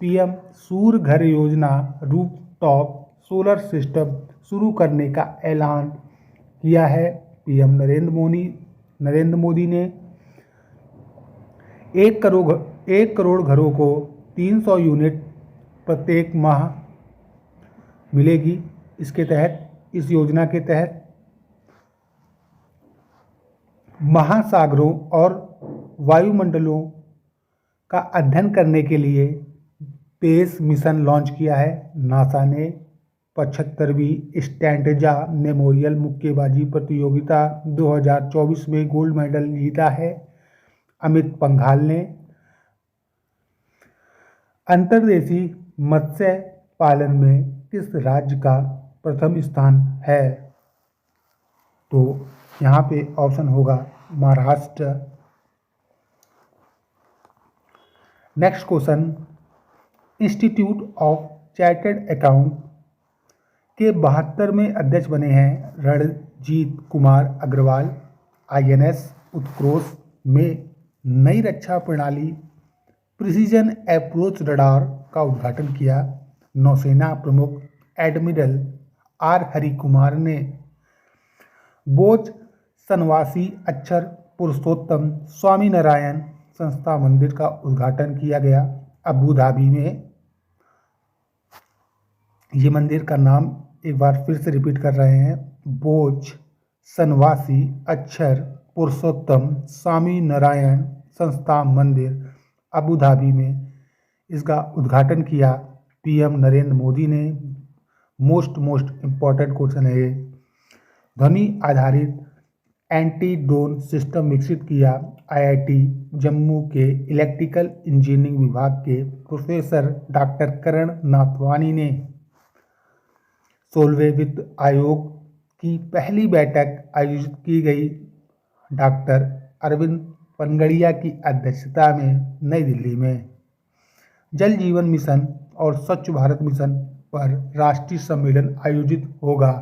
PM सूर्य घर योजना रूफटॉप सोलर सिस्टम शुरू करने का ऐलान किया है PM नरेंद्र मोदी ने। 1 करोड़ घरों को 300 यूनिट प्रत्येक माह मिलेगी। इस योजना के तहत महासागरों और वायुमंडलों का अध्ययन करने के लिए स्पेस मिशन लॉन्च किया है नासा ने। 75वीं स्टैंटजा मेमोरियल मुक्केबाजी प्रतियोगिता 2024 में गोल्ड मेडल जीता है अमित पंघाल ने। अंतर्देशीय मत्स्य पालन में किस राज्य का प्रथम स्थान है? तो यहाँ पे ऑप्शन होगा Maharashtra. Next question, institute of chartered account के 72वें अध्यक्ष बने हैं रणजीत कुमार अग्रवाल। INS उत्कृष्ट में नई रक्षा प्रणाली प्रिसीजन अप्रोच रडार का उद्घाटन किया। नौसेना प्रमुख एडमिरल आर हरिकुमार ने बोच सनवासी अक्षर पुरुषोत्तम स्वामी नारायण संस्था मंदिर का उद्घाटन किया गया अबू धाबी में। ये मंदिर का नाम एक बार फिर से रिपीट कर रहे हैं, बोच सनवासी अक्षर पुरुषोत्तम स्वामी नारायण संस्था मंदिर अबू धाबी में। इसका उद्घाटन किया पीएम नरेंद्र मोदी ने। मोस्ट इम्पॉर्टेंट क्वेश्चन है ये। ध्वनि आधारित एंटी ड्रोन सिस्टम विकसित किया आईआईटी जम्मू के इलेक्ट्रिकल इंजीनियरिंग विभाग के प्रोफेसर डॉक्टर करण नाथवानी ने। 16वें वित्त आयोग की पहली बैठक आयोजित की गई डॉक्टर अरविंद पनगड़िया की अध्यक्षता में नई दिल्ली में। जल जीवन मिशन और स्वच्छ भारत मिशन पर राष्ट्रीय सम्मेलन आयोजित होगा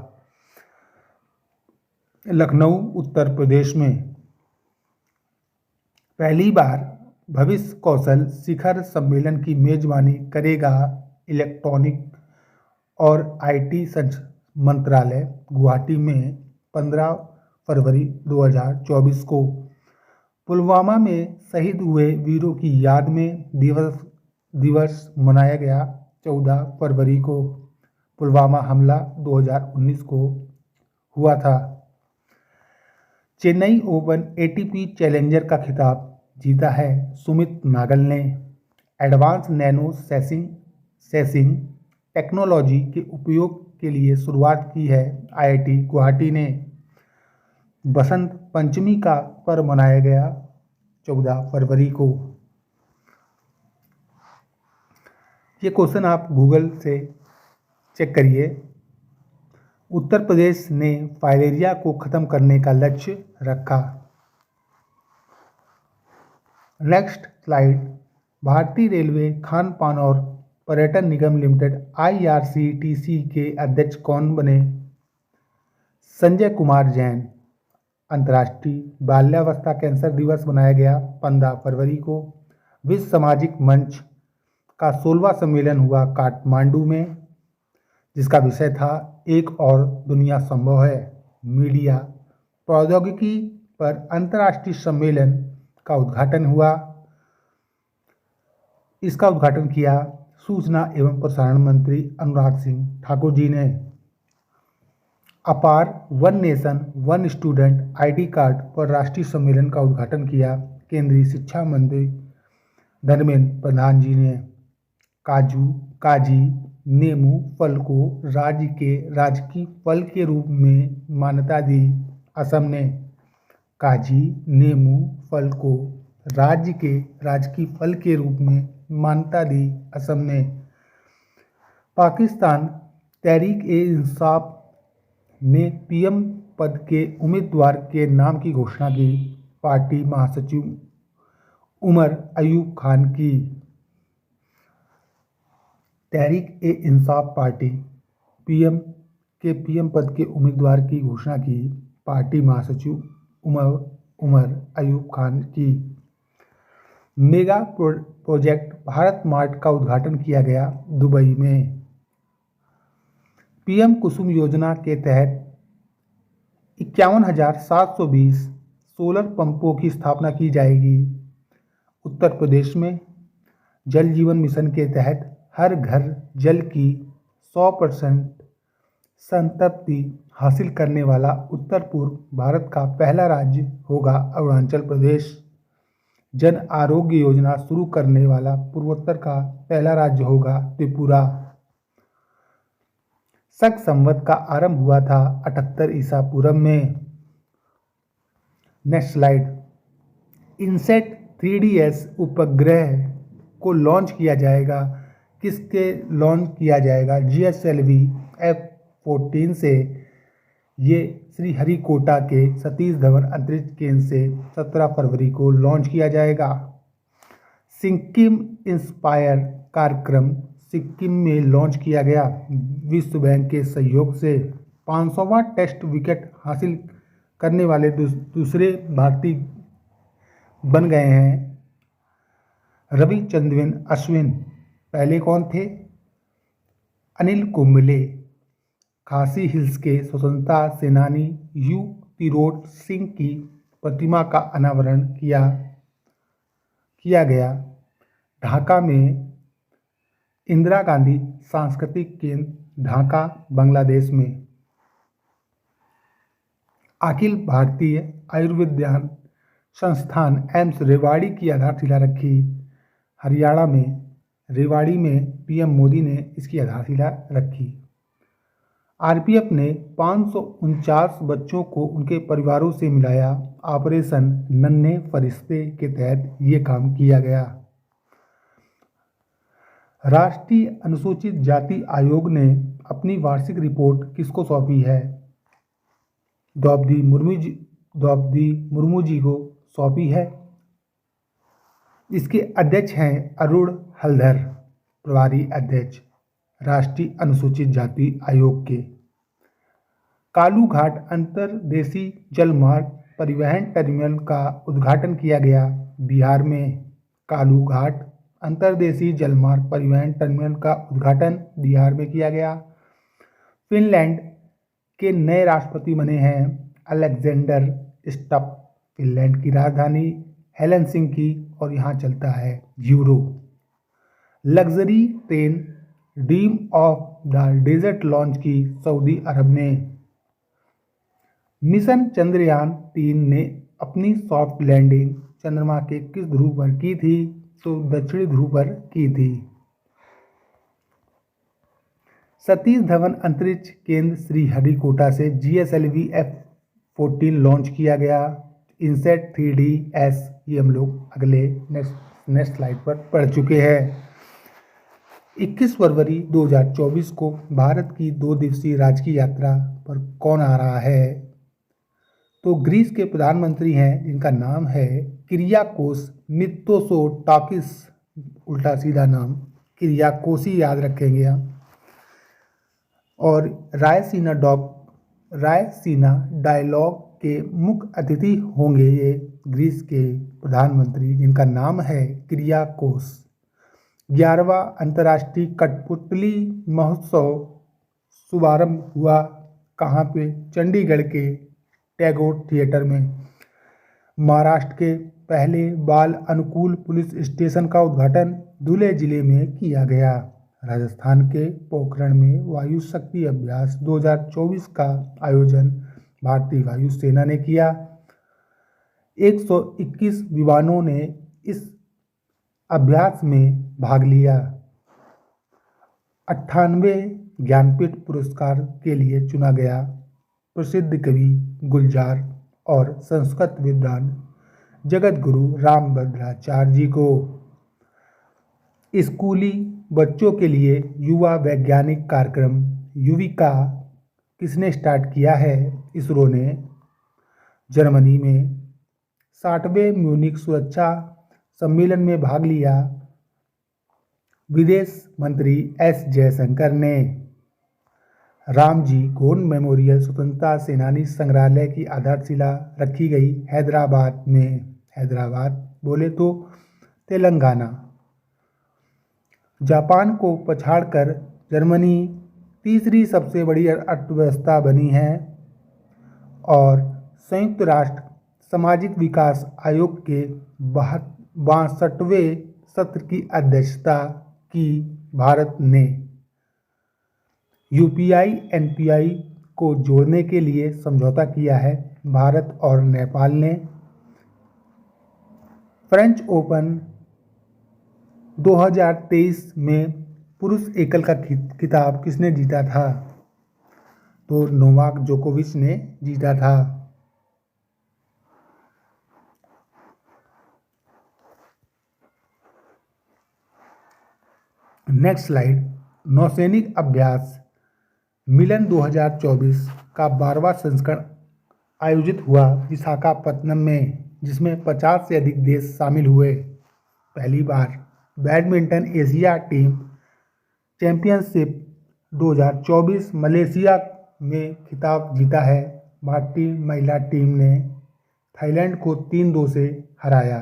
लखनऊ उत्तर प्रदेश में। पहली बार भविष्य कौशल शिखर सम्मेलन की मेजबानी करेगा इलेक्ट्रॉनिक और आईटी मंत्रालय। गुवाहाटी में 15 फरवरी 2024 को पुलवामा में शहीद हुए वीरों की याद में दिवस मनाया गया। 14 फरवरी को पुलवामा हमला 2019 को हुआ था। चेन्नई ओपन एटीपी चैलेंजर का खिताब जीता है सुमित नागल ने। एडवांस नैनो सेसिंग टेक्नोलॉजी के उपयोग के लिए शुरुआत की है आईआईटी गुवाहाटी ने। बसंत पंचमी का पर्व मनाया गया 14 फरवरी को। ये क्वेश्चन आप गूगल से चेक करिए। उत्तर प्रदेश ने फाइलेरिया को खत्म करने का लक्ष्य रखा। Next slide. भारतीय रेलवे खान पान और पर्यटन निगम लिमिटेड आईआरसीटीसी के अध्यक्ष कौन बने? संजय कुमार जैन। अंतर्राष्ट्रीय बाल्यावस्था कैंसर दिवस मनाया गया 15 फरवरी को। विश्व सामाजिक मंच का 16वां सम्मेलन हुआ काठमांडू में, जिसका विषय था एक और दुनिया संभव है। मीडिया प्रौद्योगिकी पर अंतर्राष्ट्रीय सम्मेलन का उद्घाटन हुआ। इसका उद्घाटन किया सूचना एवं प्रसारण मंत्री अनुराग सिंह ठाकुर जी ने। अपार one nation one student ID card पर राष्ट्रीय सम्मेलन का उद्घाटन किया केंद्रीय शिक्षा मंत्री धर्मेंद्र प्रधान जी ने। काजी नींबू फल को राज्य के राजकीय फल के रूप में मान्यता दी असम ने। काजी नींबू फल को राज्य के राजकीय फल के रूप में मान्यता दी असम ने। पाकिस्तान तहरीक-ए-इंसाफ ने पीएम पद के उम्मीदवार के नाम की घोषणा की। पार्टी महासचिव उमर अयूब खान की। तहरीक-ए-इंसाफ पार्टी पीएम पद के उम्मीदवार की घोषणा की। पार्टी महासचिव उमर अयूब खान की। मेगा प्रोजेक्ट भारत मार्ट का उद्घाटन किया गया दुबई में। पीएम कुसुम योजना के तहत 51,720 सोलर पंपों की स्थापना की जाएगी। उत्तर प्रदेश में जल जीवन मिशन के तहत हर घर जल की 100% संतृप्ति हासिल करने वाला उत्तर पूर्व भारत का पहला राज्य होगा अरुणाचल प्रदेश। जन आरोग्य योजना शुरू करने वाला पूर्वोत्तर का पहला राज्य होगा त्रिपुरा। शक संवत का आरंभ हुआ था 78 ईसा पूर्व में। Next slide. इनसेट 3DS उपग्रह को लॉन्च किया जाएगा। किसके लॉन्च किया जाएगा? GSLV F-14 से। ये श्रीहरिकोटा के सतीश धवन अंतरिक्ष केंद्र से 17 फरवरी को लॉन्च किया जाएगा। सिक्किम इंस्पायर कार्यक्रम सिक्किम में लॉन्च किया गया। विश्व बैंक के सहयोग से 500वां टेस्ट विकेट हासिल करने वाले दूसरे भारतीय बन गए हैं रविचंद्रन अश्विन। पहले कौन थे? अनिल कुंबले। खासी हिल्स के स्वतंत्रता सेनानी यू तिरोट सिंह की प्रतिमा का अनावरण किया गया। ढाका में इंदिरा गांधी सांस्कृतिक केंद्र, ढाका बांग्लादेश में। अखिल भारतीय आयुर्विज्ञान संस्थान एम्स रेवाड़ी की आधारशिला रखी। हरियाणा में रेवाड़ी में पीएम मोदी ने इसकी आधारशिला रखी। आरपीएफ ने 549 बच्चों को उनके परिवारों से मिलाया। ऑपरेशन नन्हे फरिश्ते के तहत ये काम किया गया। राष्ट्रीय अनुसूचित जाति आयोग ने अपनी वार्षिक रिपोर्ट किसको सौंपी है? द्रौपदी मुर्मू जी को सौंपी है। इसके अध्यक्ष हैं अरुण हलधर, प्रभारी अध्यक्ष राष्ट्रीय अनुसूचित जाति आयोग के। कालूघाट अंतर्देशीय जलमार्ग परिवहन टर्मिनल का उद्घाटन किया गया। बिहार में कालूघाट अंतर्देशीय जलमार्ग परिवहन टर्मिनल का उद्घाटन बिहार में किया गया। फिनलैंड के नए राष्ट्रपति बने हैं अलेक्जेंडर स्टप। फिनलैंड की राजधानी हेलसिंकी और यहाँ चलता है euro. Luxury train dream of the desert launch की सऊदी अरब ने। मिशन चंद्रयान 3 ने अपनी सॉफ्ट लैंडिंग चंद्रमा के किस ध्रुव पर की थी? तो दक्षिणी ध्रुव पर की थी। सतीश धवन अंतरिक्ष केंद्र श्रीहरिकोटा से GSLV F-14 लॉन्च किया गया। इनसेट 3DS ये हम लोग अगले नेक्स्ट स्लाइड पर पढ़ चुके हैं। 21 फरवरी 2024 को भारत की 2 दिवसीय राजकीय यात्रा पर कौन आ रहा है? तो ग्रीस के प्रधानमंत्री हैं जिनका नाम है किरियाकोस मित्सोटाकिस। उल्टा सीधा नाम किरियाकोस ही याद रखेंगे हम। और रायसीना डायलॉग के मुख्य अतिथि होंगे ये ग्रीस के प्रधानमंत्री जिनका नाम है किरियाकोस। 11वां अंतर्राष्ट्रीय कठपुतली महोत्सव शुभारंभ हुआ कहाँ पे? चंडीगढ़ के टैगोर थिएटर में। महाराष्ट्र के पहले बाल अनुकूल पुलिस स्टेशन का उद्घाटन धुले जिले में किया गया। राजस्थान के पोखरण में वायु शक्ति अभ्यास 2024 का आयोजन भारतीय वायु सेना ने किया। 121 विमानों ने इस अभ्यास में भाग लिया। 98 ज्ञानपीठ पुरस्कार के लिए चुना गया प्रसिद्ध कवि गुलजार और संस्कृत विद्वान जगत गुरु रामभद्राचार्य जी को। स्कूली बच्चों के लिए युवा वैज्ञानिक कार्यक्रम युविका किसने स्टार्ट किया है? इसरो ने। जर्मनी में 60वें म्यूनिख सुरक्षा सम्मेलन में भाग लिया विदेश मंत्री एस जयशंकर ने। रामजी गोंड मेमोरियल स्वतंत्रता सेनानी संग्रहालय की आधारशिला रखी गई हैदराबाद में। हैदराबाद बोले तो तेलंगाना। जापान को पछाड़कर जर्मनी तीसरी सबसे बड़ी अर्थव्यवस्था बनी है। और संयुक्त राष्ट्र सामाजिक विकास आयोग के 62वें सत्र की अध्यक्षता की भारत ने। यूपीआई एनपीआई को जोड़ने के लिए समझौता किया है भारत और नेपाल ने। फ्रेंच ओपन 2023 में पुरुष एकल का खिताब किसने जीता था? तो नोवाक जोकोविच ने जीता था। Next slide. नौसैनिक अभ्यास मिलन 2024 का 12वां संस्करण आयोजित हुआ विशाखापत्तनम में, जिसमें 50 से अधिक देश शामिल हुए। पहली बार badminton Asia team championship 2024 Malaysia में खिताब जीता है। भारतीय महिला टीम ने थाईलैंड को 3-2 से हराया।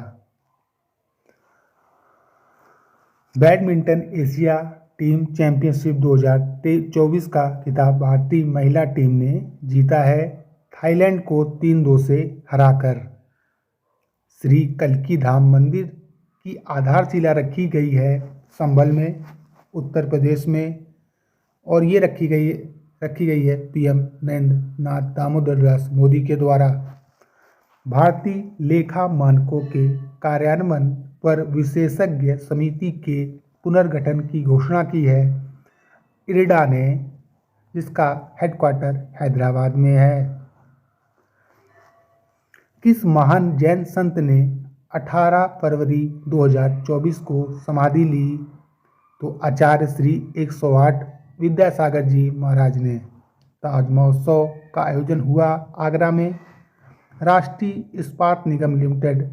बैडमिंटन एशिया टीम चैंपियनशिप 2024 का खिताब भारतीय महिला टीम ने जीता है थाईलैंड को 3-2 से हराकर। श्री कल्की धाम मंदिर की आधारशिला रखी गई है संभल में, उत्तर प्रदेश में, और ये रखी गई है पीएम नरेंद्र नाथ दामोदर दास मोदी के द्वारा। भारतीय लेखा मानकों के कार्यान्वयन पर विशेषज्ञ समिति के पुनर्गठन की घोषणा की है इरडा ने, जिसका हेडक्वार्टर हैदराबाद में है। किस महान जैन संत ने 18 फरवरी 2024 को समाधि ली? तो आचार्य श्री 108 विद्यासागर जी महाराज ने। ताज महोत्सव का आयोजन हुआ आगरा में। राष्ट्रीय इस्पात निगम लिमिटेड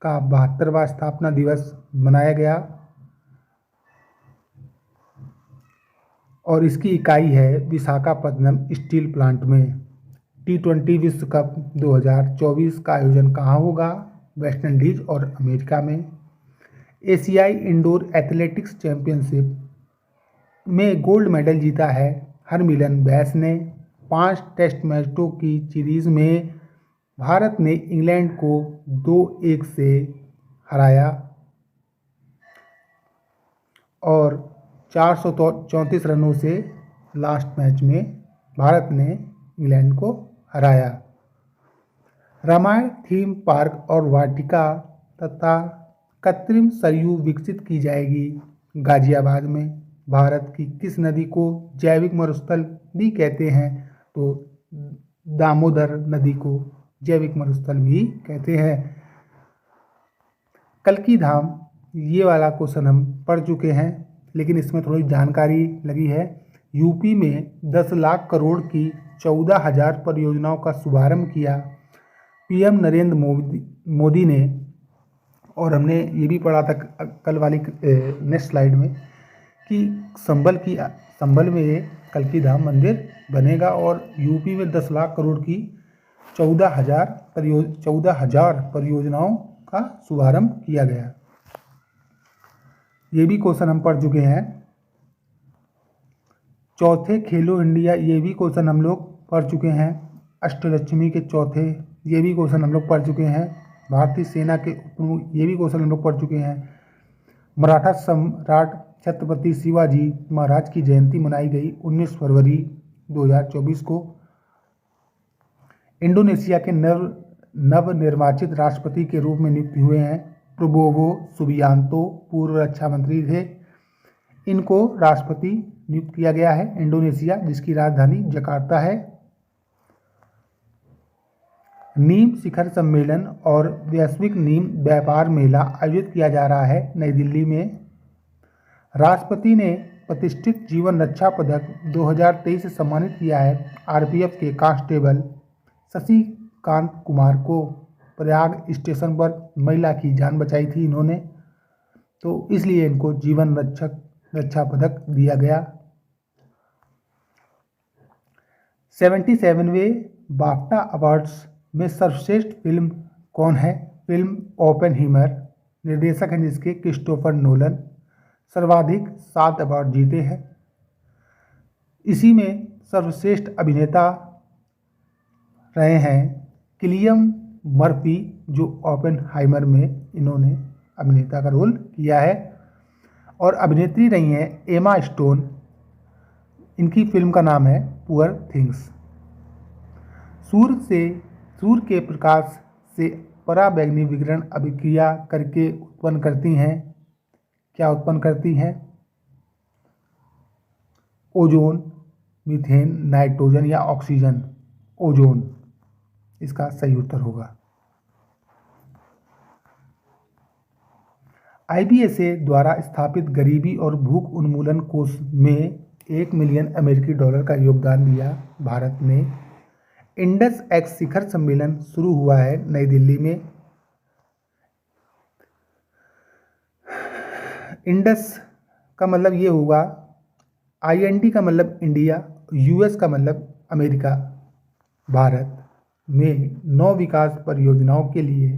का 72वां स्थापना दिवस मनाया गया और इसकी इकाई है विशाखापत्तनम स्टील प्लांट में। T20 विश्व कप 2024 का आयोजन कहाँ होगा? वेस्ट इंडीज और अमेरिका में। एशियाई इंडोर एथलेटिक्स चैंपियनशिप में गोल्ड मेडल जीता है हरमिलन बैस ने। 5 टेस्ट मैचों की सीरीज में भारत ने इंग्लैंड को 2-1 से हराया और 434 रनों से लास्ट मैच में भारत ने इंग्लैंड को हराया। रामायण थीम पार्क और वाटिका तथा कृत्रिम सरयू विकसित की जाएगी गाजियाबाद में। भारत की किस नदी को जैविक मरुस्थल भी कहते हैं? तो दामोदर नदी को जैविक मरुस्थल भी कहते हैं। कल्की धाम, ये वाला क्वेश्चन हम पढ़ चुके हैं, लेकिन इसमें थोड़ी जानकारी लगी है। यूपी में 10 लाख करोड़ की 14,000 परियोजनाओं का शुभारंभ किया पीएम नरेंद्र मोदी ने। और हमने ये भी पढ़ा था कल वाली नेक्स्ट स्लाइड में कि संभल में ये कल्की धाम मंदिर बनेगा और यूपी में 10 लाख करोड़ की 14,000 परियोजनाओं का शुभारंभ किया गया। ये भी क्वेश्चन हम पढ़ चुके हैं। चौथे खेलो इंडिया, ये भी क्वेश्चन हम लोग पढ़ चुके हैं। अष्टलक्ष्मी के चौथे, ये भी क्वेश्चन हम लोग पढ़ चुके हैं। भारतीय सेना के उपप्रमुख, ये भी क्वेश्चन हम लोग पढ़ चुके हैं। मराठा सम्राट छत्रपति शिवाजी महाराज की जयंती मनाई गई 19 फरवरी 2024 को। इंडोनेशिया के नवनिर्वाचित राष्ट्रपति के रूप में नियुक्त हुए हैं प्रबोवो सुबियांतो, पूर्व रक्षा मंत्री थे। इनको राष्ट्रपति नियुक्त किया गया है इंडोनेशिया, जिसकी राजधानी जकार्ता है। नीम शिखर सम्मेलन और वैश्विक नीम व्यापार मेला आयोजित किया जा रहा है नई दिल्ली में। राष्ट्रपति ने प्रतिष्ठित जीवन रक्षा पदक 2023 से सम्मानित किया है आरपीएफ के कांस्टेबल शशिकांत कुमार को। प्रयाग स्टेशन पर महिला की जान बचाई थी इन्होंने, तो इसलिए इनको जीवन रक्षा पदक दिया गया। 77वें बाफ्टा अवार्ड्स में सर्वश्रेष्ठ फिल्म कौन है? फिल्म ओपेनहीमर। निर्देशक हैं जिसके क्रिस्टोफर नोलन। सर्वाधिक 7 अवार्ड जीते हैं। इसी में सर्वश्रेष्ठ अभिनेता रहे हैं किलियन मर्फी, जो ओपेनहाइमर में इन्होंने अभिनेता का रोल किया है। और अभिनेत्री रही हैं एमा स्टोन। इनकी फिल्म का नाम है पुअर थिंग्स। सूर्य के प्रकाश से पराबैंगनी विकिरण अभिक्रिया करके उत्पन्न करती हैं। क्या उत्पन्न करती हैं? ओजोन, मीथेन, नाइट्रोजन या ऑक्सीजन? ओजोन इसका सही उत्तर होगा। आईबीएसए द्वारा स्थापित गरीबी और भूख उन्मूलन कोष में $1 मिलियन अमेरिकी डॉलर का योगदान दिया भारत ने। इंडस एक्स शिखर सम्मेलन शुरू हुआ है नई दिल्ली में। इंडस का मतलब ये होगा, IND का मतलब इंडिया, US का मतलब अमेरिका। भारत में 9 विकास परियोजनाओं के लिए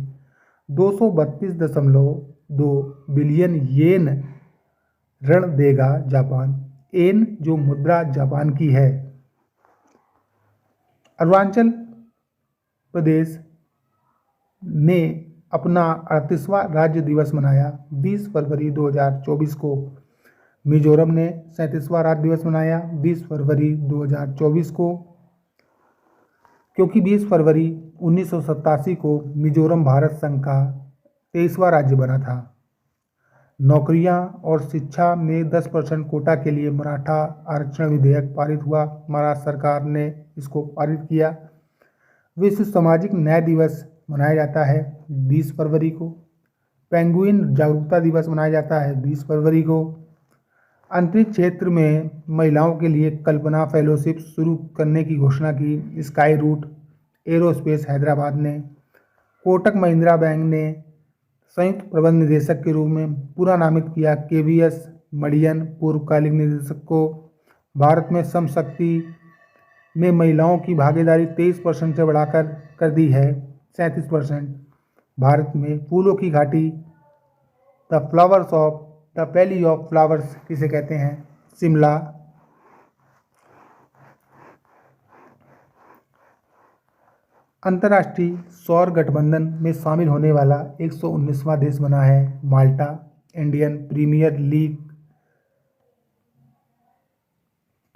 232.2 बिलियन येन ऋण देगा जापान। येन जो मुद्रा जापान की है। अरुणाचल प्रदेश ने अपना 38वां राज्य दिवस मनाया 20 फरवरी 2024 को। मिजोरम ने 37वां राज्य दिवस मनाया 20 फरवरी 2024 को, क्योंकि 20 फरवरी 1987 को मिजोरम भारत संघ का 23वां राज्य बना था। नौकरियां और शिक्षा में 10% कोटा के लिए मराठा आरक्षण विधेयक पारित हुआ। महाराष्ट्र सरकार ने इसको पारित किया। विश्व सामाजिक न्याय दिवस मनाया जाता है 20 फरवरी को। पेंगुइन जागरूकता दिवस मनाया जाता है 20 फरवरी को। अंतरिक्ष क्षेत्र में महिलाओं के लिए कल्पना फेलोशिप शुरू करने की घोषणा की स्काई रूट एरोस्पेस हैदराबाद ने। कोटक महिंद्रा बैंक ने संयुक्त प्रबंध निदेशक के रूप में पुनः नामित किया KVS मडियन पूर्वकालिक निदेशक को। भारत में श्रम शक्ति में महिलाओं की भागीदारी 23% से बढ़ाकर कर दी है 37%। भारत में फूलों की घाटी द वैली ऑफ फ्लावर्स किसे कहते हैं? शिमला। अंतर्राष्ट्रीय सौर गठबंधन में शामिल होने वाला 119वां देश बना है माल्टा। इंडियन प्रीमियर लीग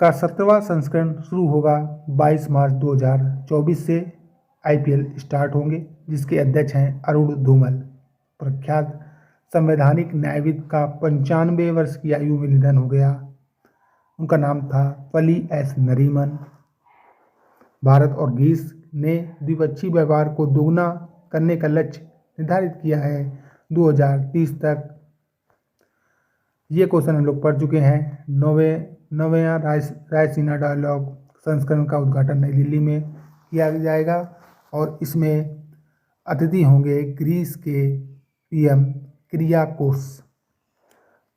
का 17वां संस्करण शुरू होगा 22 मार्च 2024 से। IPL स्टार्ट होंगे, जिसके अध्यक्ष हैं अरुण धूमल। प्रख्यात संवैधानिक न्यायविद का 95 वर्ष की आयु में निधन हो गया। उनका नाम था फली एस नरीमन। भारत और ग्रीस ने द्विपक्षीय व्यापार को दोगुना करने का लक्ष्य निर्धारित किया है 2030 तक। ये क्वेश्चन हम लोग पढ़ चुके हैं। नवें रायसीना डायलॉग संस्करण का उद्घाटन नई दिल्ली में किया जाएगा और इसमें अतिथि होंगे ग्रीस के PM किरियाकोस।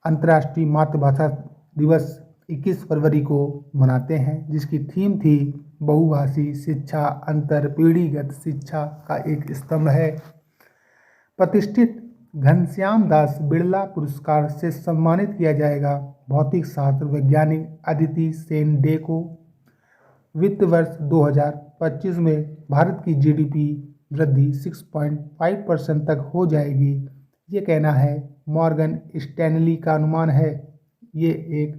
अंतर्राष्ट्रीय मातृभाषा दिवस 21 फरवरी को मनाते हैं, जिसकी थीम थी बहुभाषी शिक्षा अंतर पीढ़ीगत शिक्षा का एक स्तंभ है। प्रतिष्ठित घनश्याम दास बिड़ला पुरस्कार से सम्मानित किया जाएगा भौतिक शास्त्र वैज्ञानिक अदिति सेन डे को। वित्त वर्ष 2025 में भारत की GDP वृद्धि 6.5% तक हो जाएगी, ये कहना है मॉर्गन स्टैनली का अनुमान है। ये एक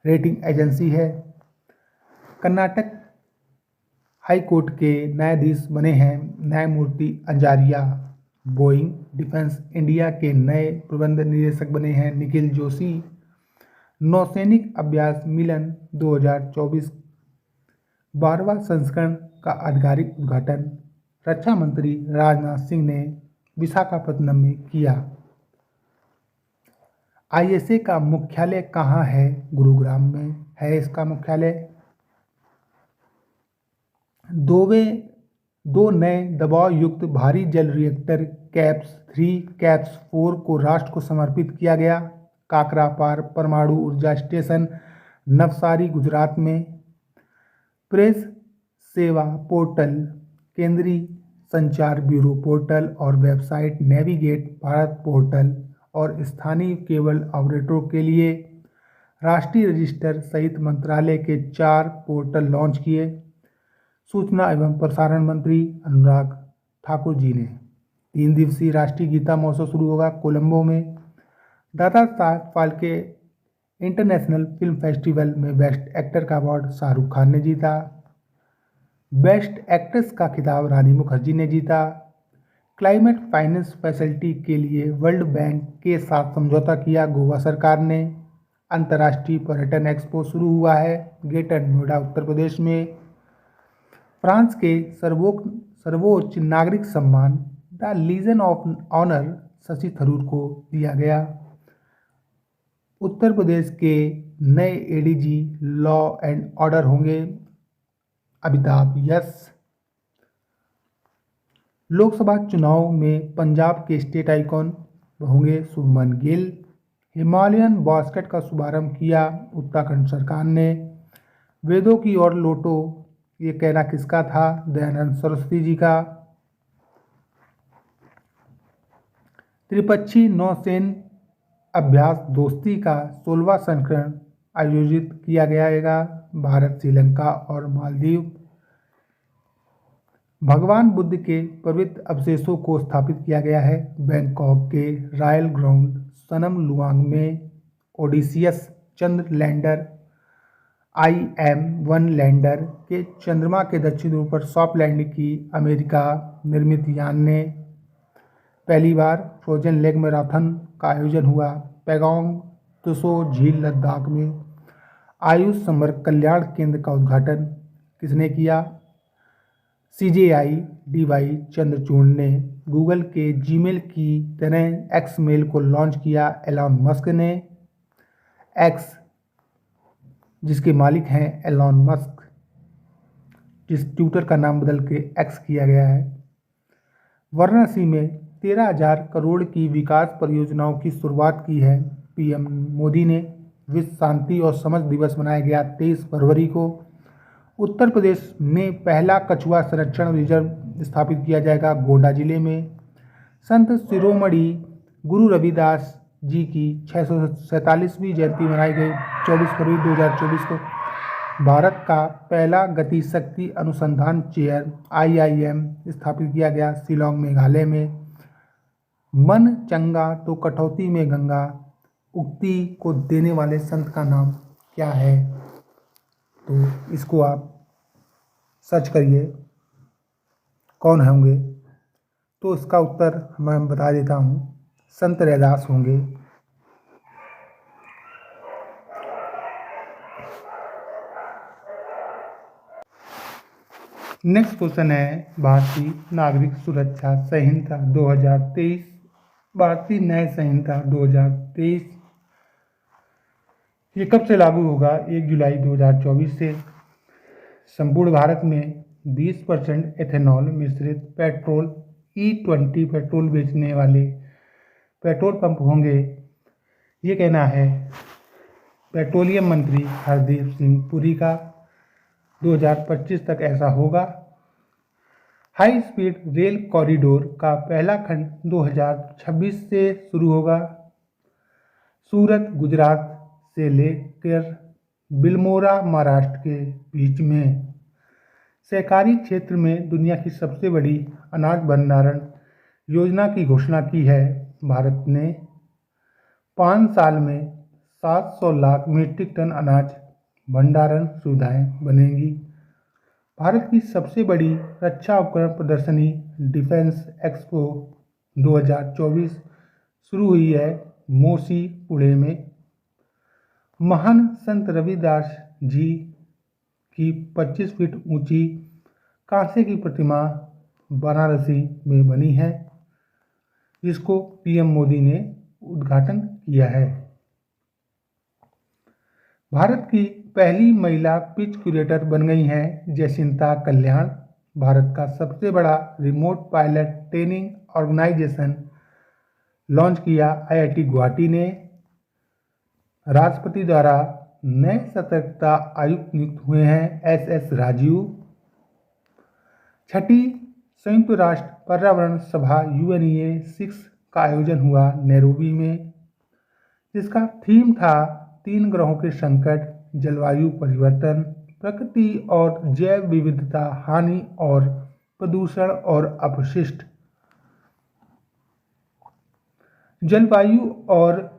रेटिंग एजेंसी है। कर्नाटक हाई कोर्ट के न्यायाधीश बने हैं न्यायमूर्ति अंजारिया। बोइंग डिफेंस इंडिया के नए प्रबंध निदेशक बने हैं निखिल जोशी। नौसैनिक अभ्यास मिलन 2024 12वां संस्करण का आधिकारिक उद्घाटन रक्षा मंत्री राजनाथ सिंह ने विशाखापत्तनम में किया। ISA का मुख्यालय कहाँ है? गुरुग्राम में है इसका मुख्यालय। दो नए दबाव युक्त भारी जल रिएक्टर कैप्स 3 कैप्स 4 को राष्ट्र को समर्पित किया गया। काकरापार परमाणु ऊर्जा स्टेशन नवसारी गुजरात में। प्रेस सेवा पोर्टल केंद्रीय संचार ब्यूरो पोर्टल और वेबसाइट नेविगेट भारत पोर्टल और स्थानीय केबल ऑपरेटरों के लिए राष्ट्रीय रजिस्टर सहित मंत्रालय के 4 पोर्टल लॉन्च किए। सूचना एवं प्रसारण मंत्री अनुराग ठाकुर जी ने। 3 दिवसीय राष्ट्रीय गीता महोत्सव शुरू होगा कोलंबो में। Dada Saheb Phalke international film festival में बेस्ट एक्टर का अवार्ड शाहरुख खान ने जीता। बेस्ट एक्ट्रेस का खिताब रानी मुखर्जी ने जीता। क्लाइमेट फाइनेंस फैसिलिटी के लिए वर्ल्ड बैंक के साथ समझौता किया गोवा सरकार ने। अंतर्राष्ट्रीय पर्यटन एक्सपो शुरू हुआ है ग्रेटर नोएडा उत्तर प्रदेश में। फ्रांस के सर्वोच्च नागरिक सम्मान the Legion of Honour Shashi Tharoor को दिया गया। उत्तर प्रदेश के नए ADG लॉ एंड ऑर्डर होंगे अमिताभ यस। लोकसभा चुनाव में पंजाब के स्टेट आइकॉन होंगे शुभमन गिल। हिमालयन बास्केट का शुभारंभ किया उत्तराखंड सरकार ने। वेदों की ओर लौटो, ये कहना किसका था? दयानंद सरस्वती जी का। त्रिपक्षीय नौसेन अभ्यास दोस्ती का 16वां संस्करण आयोजित किया गया भारत, श्रीलंका और मालदीव। भगवान बुद्ध के पवित्र अवशेषों को स्थापित किया गया है बैंकॉक के रॉयल ग्राउंड सनम लुआंग में। ओडिसियस चंद्र लैंडर IM-1 लैंडर के चंद्रमा के दक्षिण ध्रुव पर सॉफ्ट लैंडिंग की अमेरिका निर्मित यान ने। पहली बार फ्रोजन लेक मैराथन का आयोजन हुआ पैगोंग त्सो झील, लद्दाख में। आयुष समग्र कल्याण केंद्र का उद्घाटन किसने किया? CJI-DY चंद्रचूड़ ने। गूगल के जीमेल की तरह एक्स मेल को लॉन्च किया एलॉन मस्क ने। एक्स जिसके मालिक हैं एलॉन मस्क, जिस ट्विटर का नाम बदल के एक्स किया गया है। वाराणसी में 13,000 करोड़ की विकास परियोजनाओं की शुरुआत की है PM मोदी ने। विश्व शांति और समझ दिवस मनाया गया 23 फरवरी को। उत्तर प्रदेश में पहला कछुआ संरक्षण रिजर्व स्थापित किया जाएगा गोंडा जिले में। संत शिरोमणि गुरु रविदास जी की 647वीं जयंती मनाई गई 24 फरवरी 2024 को। भारत का पहला गति शक्ति अनुसंधान चेयर IIM स्थापित किया गया शिलोंग, मेघालय में। मन चंगा तो कटौती में गंगा उक्ति को देने वाले संत का नाम क्या है? तो इसको आप सर्च करिए कौन होंगे, तो इसका उत्तर मैं बता देता हूँ, संत रैदास होंगे। नेक्स्ट क्वेश्चन है भारतीय नागरिक सुरक्षा संहिता 2023। भारतीय न्याय संहिता 2023 ये कब से लागू होगा? 1 जुलाई 2024 से। संपूर्ण भारत में 20% एथेनॉल मिश्रित पेट्रोल E20 पेट्रोल बेचने वाले पेट्रोल पंप होंगे, ये कहना है पेट्रोलियम मंत्री हरदीप सिंह पुरी का। 2025 तक ऐसा होगा। हाई स्पीड रेल कॉरिडोर का पहला खंड 2026 से शुरू होगा। सूरत गुजरात से लेकर बिलमोरा महाराष्ट्र के बीच में। सहकारी क्षेत्र में दुनिया की सबसे बड़ी अनाज भंडारण योजना की घोषणा की है। भारत ने 5 साल में 700 लाख मीट्रिक टन अनाज भंडारण सुविधाएं बनेंगी। भारत की सबसे बड़ी रक्षा उपकरण प्रदर्शनी डिफेंस एक्सपो 2024 शुरू हुई है मोसी, पुणे में। महान संत रविदास जी की 25 फीट ऊंची कांसे की प्रतिमा वाराणसी में बनी है, जिसको PM मोदी ने उद्घाटन किया है। भारत की पहली महिला पिच क्यूरेटर बन गई हैं जयसिंता कल्याण। भारत का सबसे बड़ा remote pilot training organisation launch किया IIT गुवाहाटी ने। राष्ट्रपति द्वारा नए सतर्कता आयुक्त नियुक्त हुए हैं SS राजीव। छठी संयुक्त राष्ट्र पर्यावरण सभा UNEA6 का आयोजन हुआ नैरोबी में, जिसका थीम था 3 ग्रहों के संकट, जलवायु परिवर्तन, प्रकृति और जैव विविधता हानि और प्रदूषण और अपशिष्ट। जलवायु और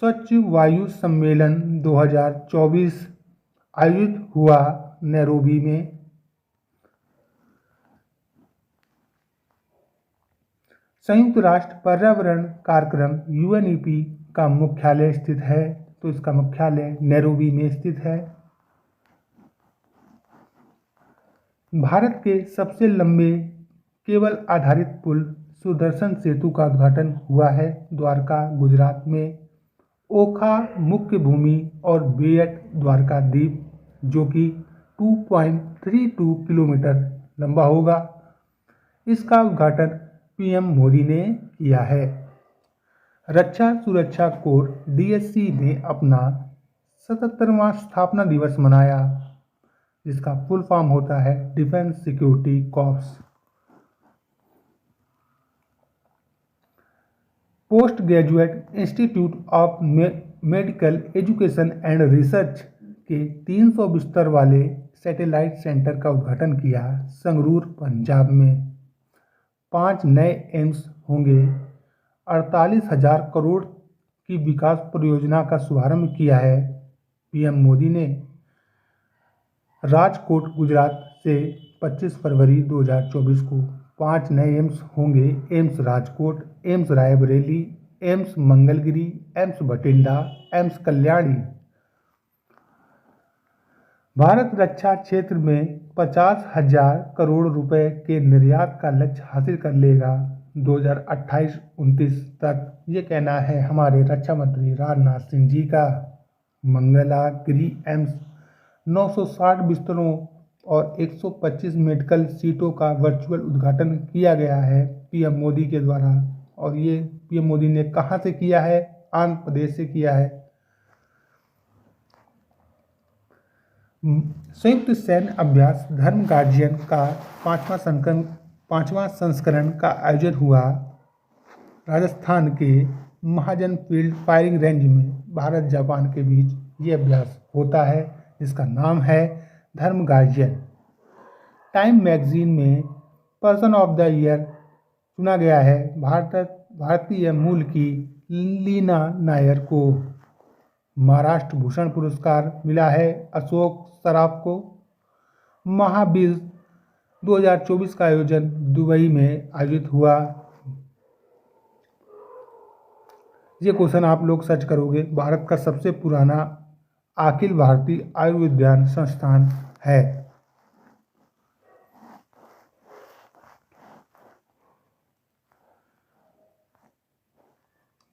स्वच्छ वायु सम्मेलन 2024 आयोजित हुआ नैरोबी में। संयुक्त राष्ट्र पर्यावरण कार्यक्रम UNEP का मुख्यालय स्थित है, तो इसका मुख्यालय नैरोबी में स्थित है। भारत के सबसे लंबे केबल आधारित पुल सुदर्शन सेतु का उद्घाटन हुआ है द्वारका, गुजरात में। ओखा मुख्य भूमि और बेयट द्वारकाद्वीप, जो कि 2.32 किलोमीटर लंबा होगा, इसका उद्घाटन PM मोदी ने किया है। रक्षा सुरक्षा कोर DSC ने अपना 77वां स्थापना दिवस मनाया, जिसका फुल फॉर्म होता है defence security corps. Post graduate institute of medical education and research के 300 बिस्तर वाले सैटेलाइट सेंटर का उद्घाटन किया। संगरूर पंजाब में 5 नए एम्स होंगे। 48,000 करोड़ की विकास परियोजना का शुभारंभ किया है पीएम मोदी ने। राजकोट गुजरात से 25 फरवरी 2024 को 5 नए एम्स होंगे। AIIMS Rajkot, AIIMS Raebareli, AIIMS Mangalagiri, AIIMS Bathinda, AIIMS Kalyani. Bharat रक्षा क्षेत्र में 50,000 करोड़ रुपए के निर्यात का लक्ष्य हासिल कर लेगा 2028-29 तक। ये कहना है हमारे रक्षा मंत्री राजनाथ सिंह जी का। मंगलागिरी एम्स 960 बिस्तरों और 125 मेडिकल सीटों का वर्चुअल उद्घाटन किया गया है पीएम मोदी के द्वारा। और ये पीएम मोदी ने कहाँ से किया है? आंध्र प्रदेश से किया है। संयुक्त सैन्य अभ्यास धर्म गार्जियन का 5वां संस्करण का आयोजन हुआ। राजस्थान के महाजन फील्ड फायरिंग रेंज में भारत जापान के बीच ये अभ्यास होता है, जिसका नाम है धर्म गार्जियन। टाइम मैगजीन में पर्सन ऑफ द ईयर चुना गया है भारतीय मूल की लीना नायर को। महाराष्ट्र भूषण पुरस्कार मिला है अशोक सराफ को। महाबीज 2024 का आयोजन दुबई में आयोजित हुआ। ये क्वेश्चन आप लोग सर्च करोगे। भारत का सबसे पुराना अखिल भारतीय आयुर्विज्ञान संस्थान है।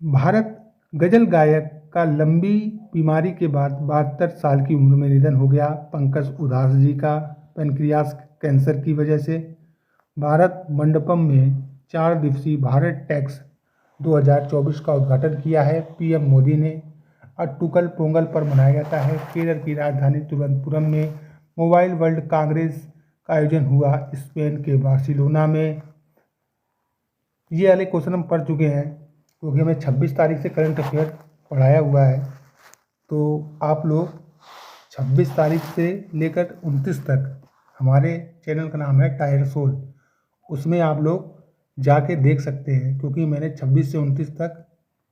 भारत गजल गायक का लंबी बीमारी के बाद 72 साल की उम्र में निधन हो गया। पंकज उधास जी का पेनक्रियास कैंसर की वजह से। भारत मंडपम में 4 दिवसीय भारत टैक्स 2024 का उद्घाटन किया है पीएम मोदी ने। अट्टुकल पोंगल पर मनाया जाता है। केरल की राजधानी तिरुवनंतपुरम में मोबाइल वर्ल्ड कांग्रेस का आयोजन हुआ स्पेन के बार्सिलोना में। ये वाले क्वेश्चन हम पढ़ चुके हैं क्योंकि हमें 26 तारीख से करंट अफेयर पढ़ाया हुआ है। तो आप लोग 26 तारीख से लेकर 29 तक, हमारे चैनल का नाम है टायर सोल, उसमें आप लोग जाके देख सकते हैं क्योंकि मैंने 26 से 29 तक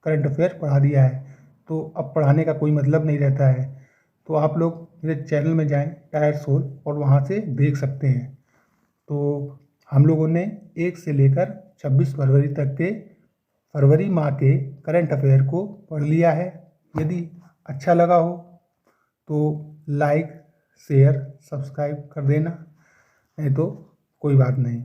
करंट अफेयर पढ़ा दिया है। तो अब पढ़ाने का कोई मतलब नहीं रहता है। तो आप लोग मेरे चैनल में जाएं टायर सोल और वहाँ से देख सकते हैं। तो हम लोगों ने 1 से लेकर 26 फरवरी तक के फरवरी माह के करंट अफेयर को पढ़ लिया है। यदि अच्छा लगा हो तो लाइक, शेयर, सब्सक्राइब कर देना, नहीं तो कोई बात नहीं।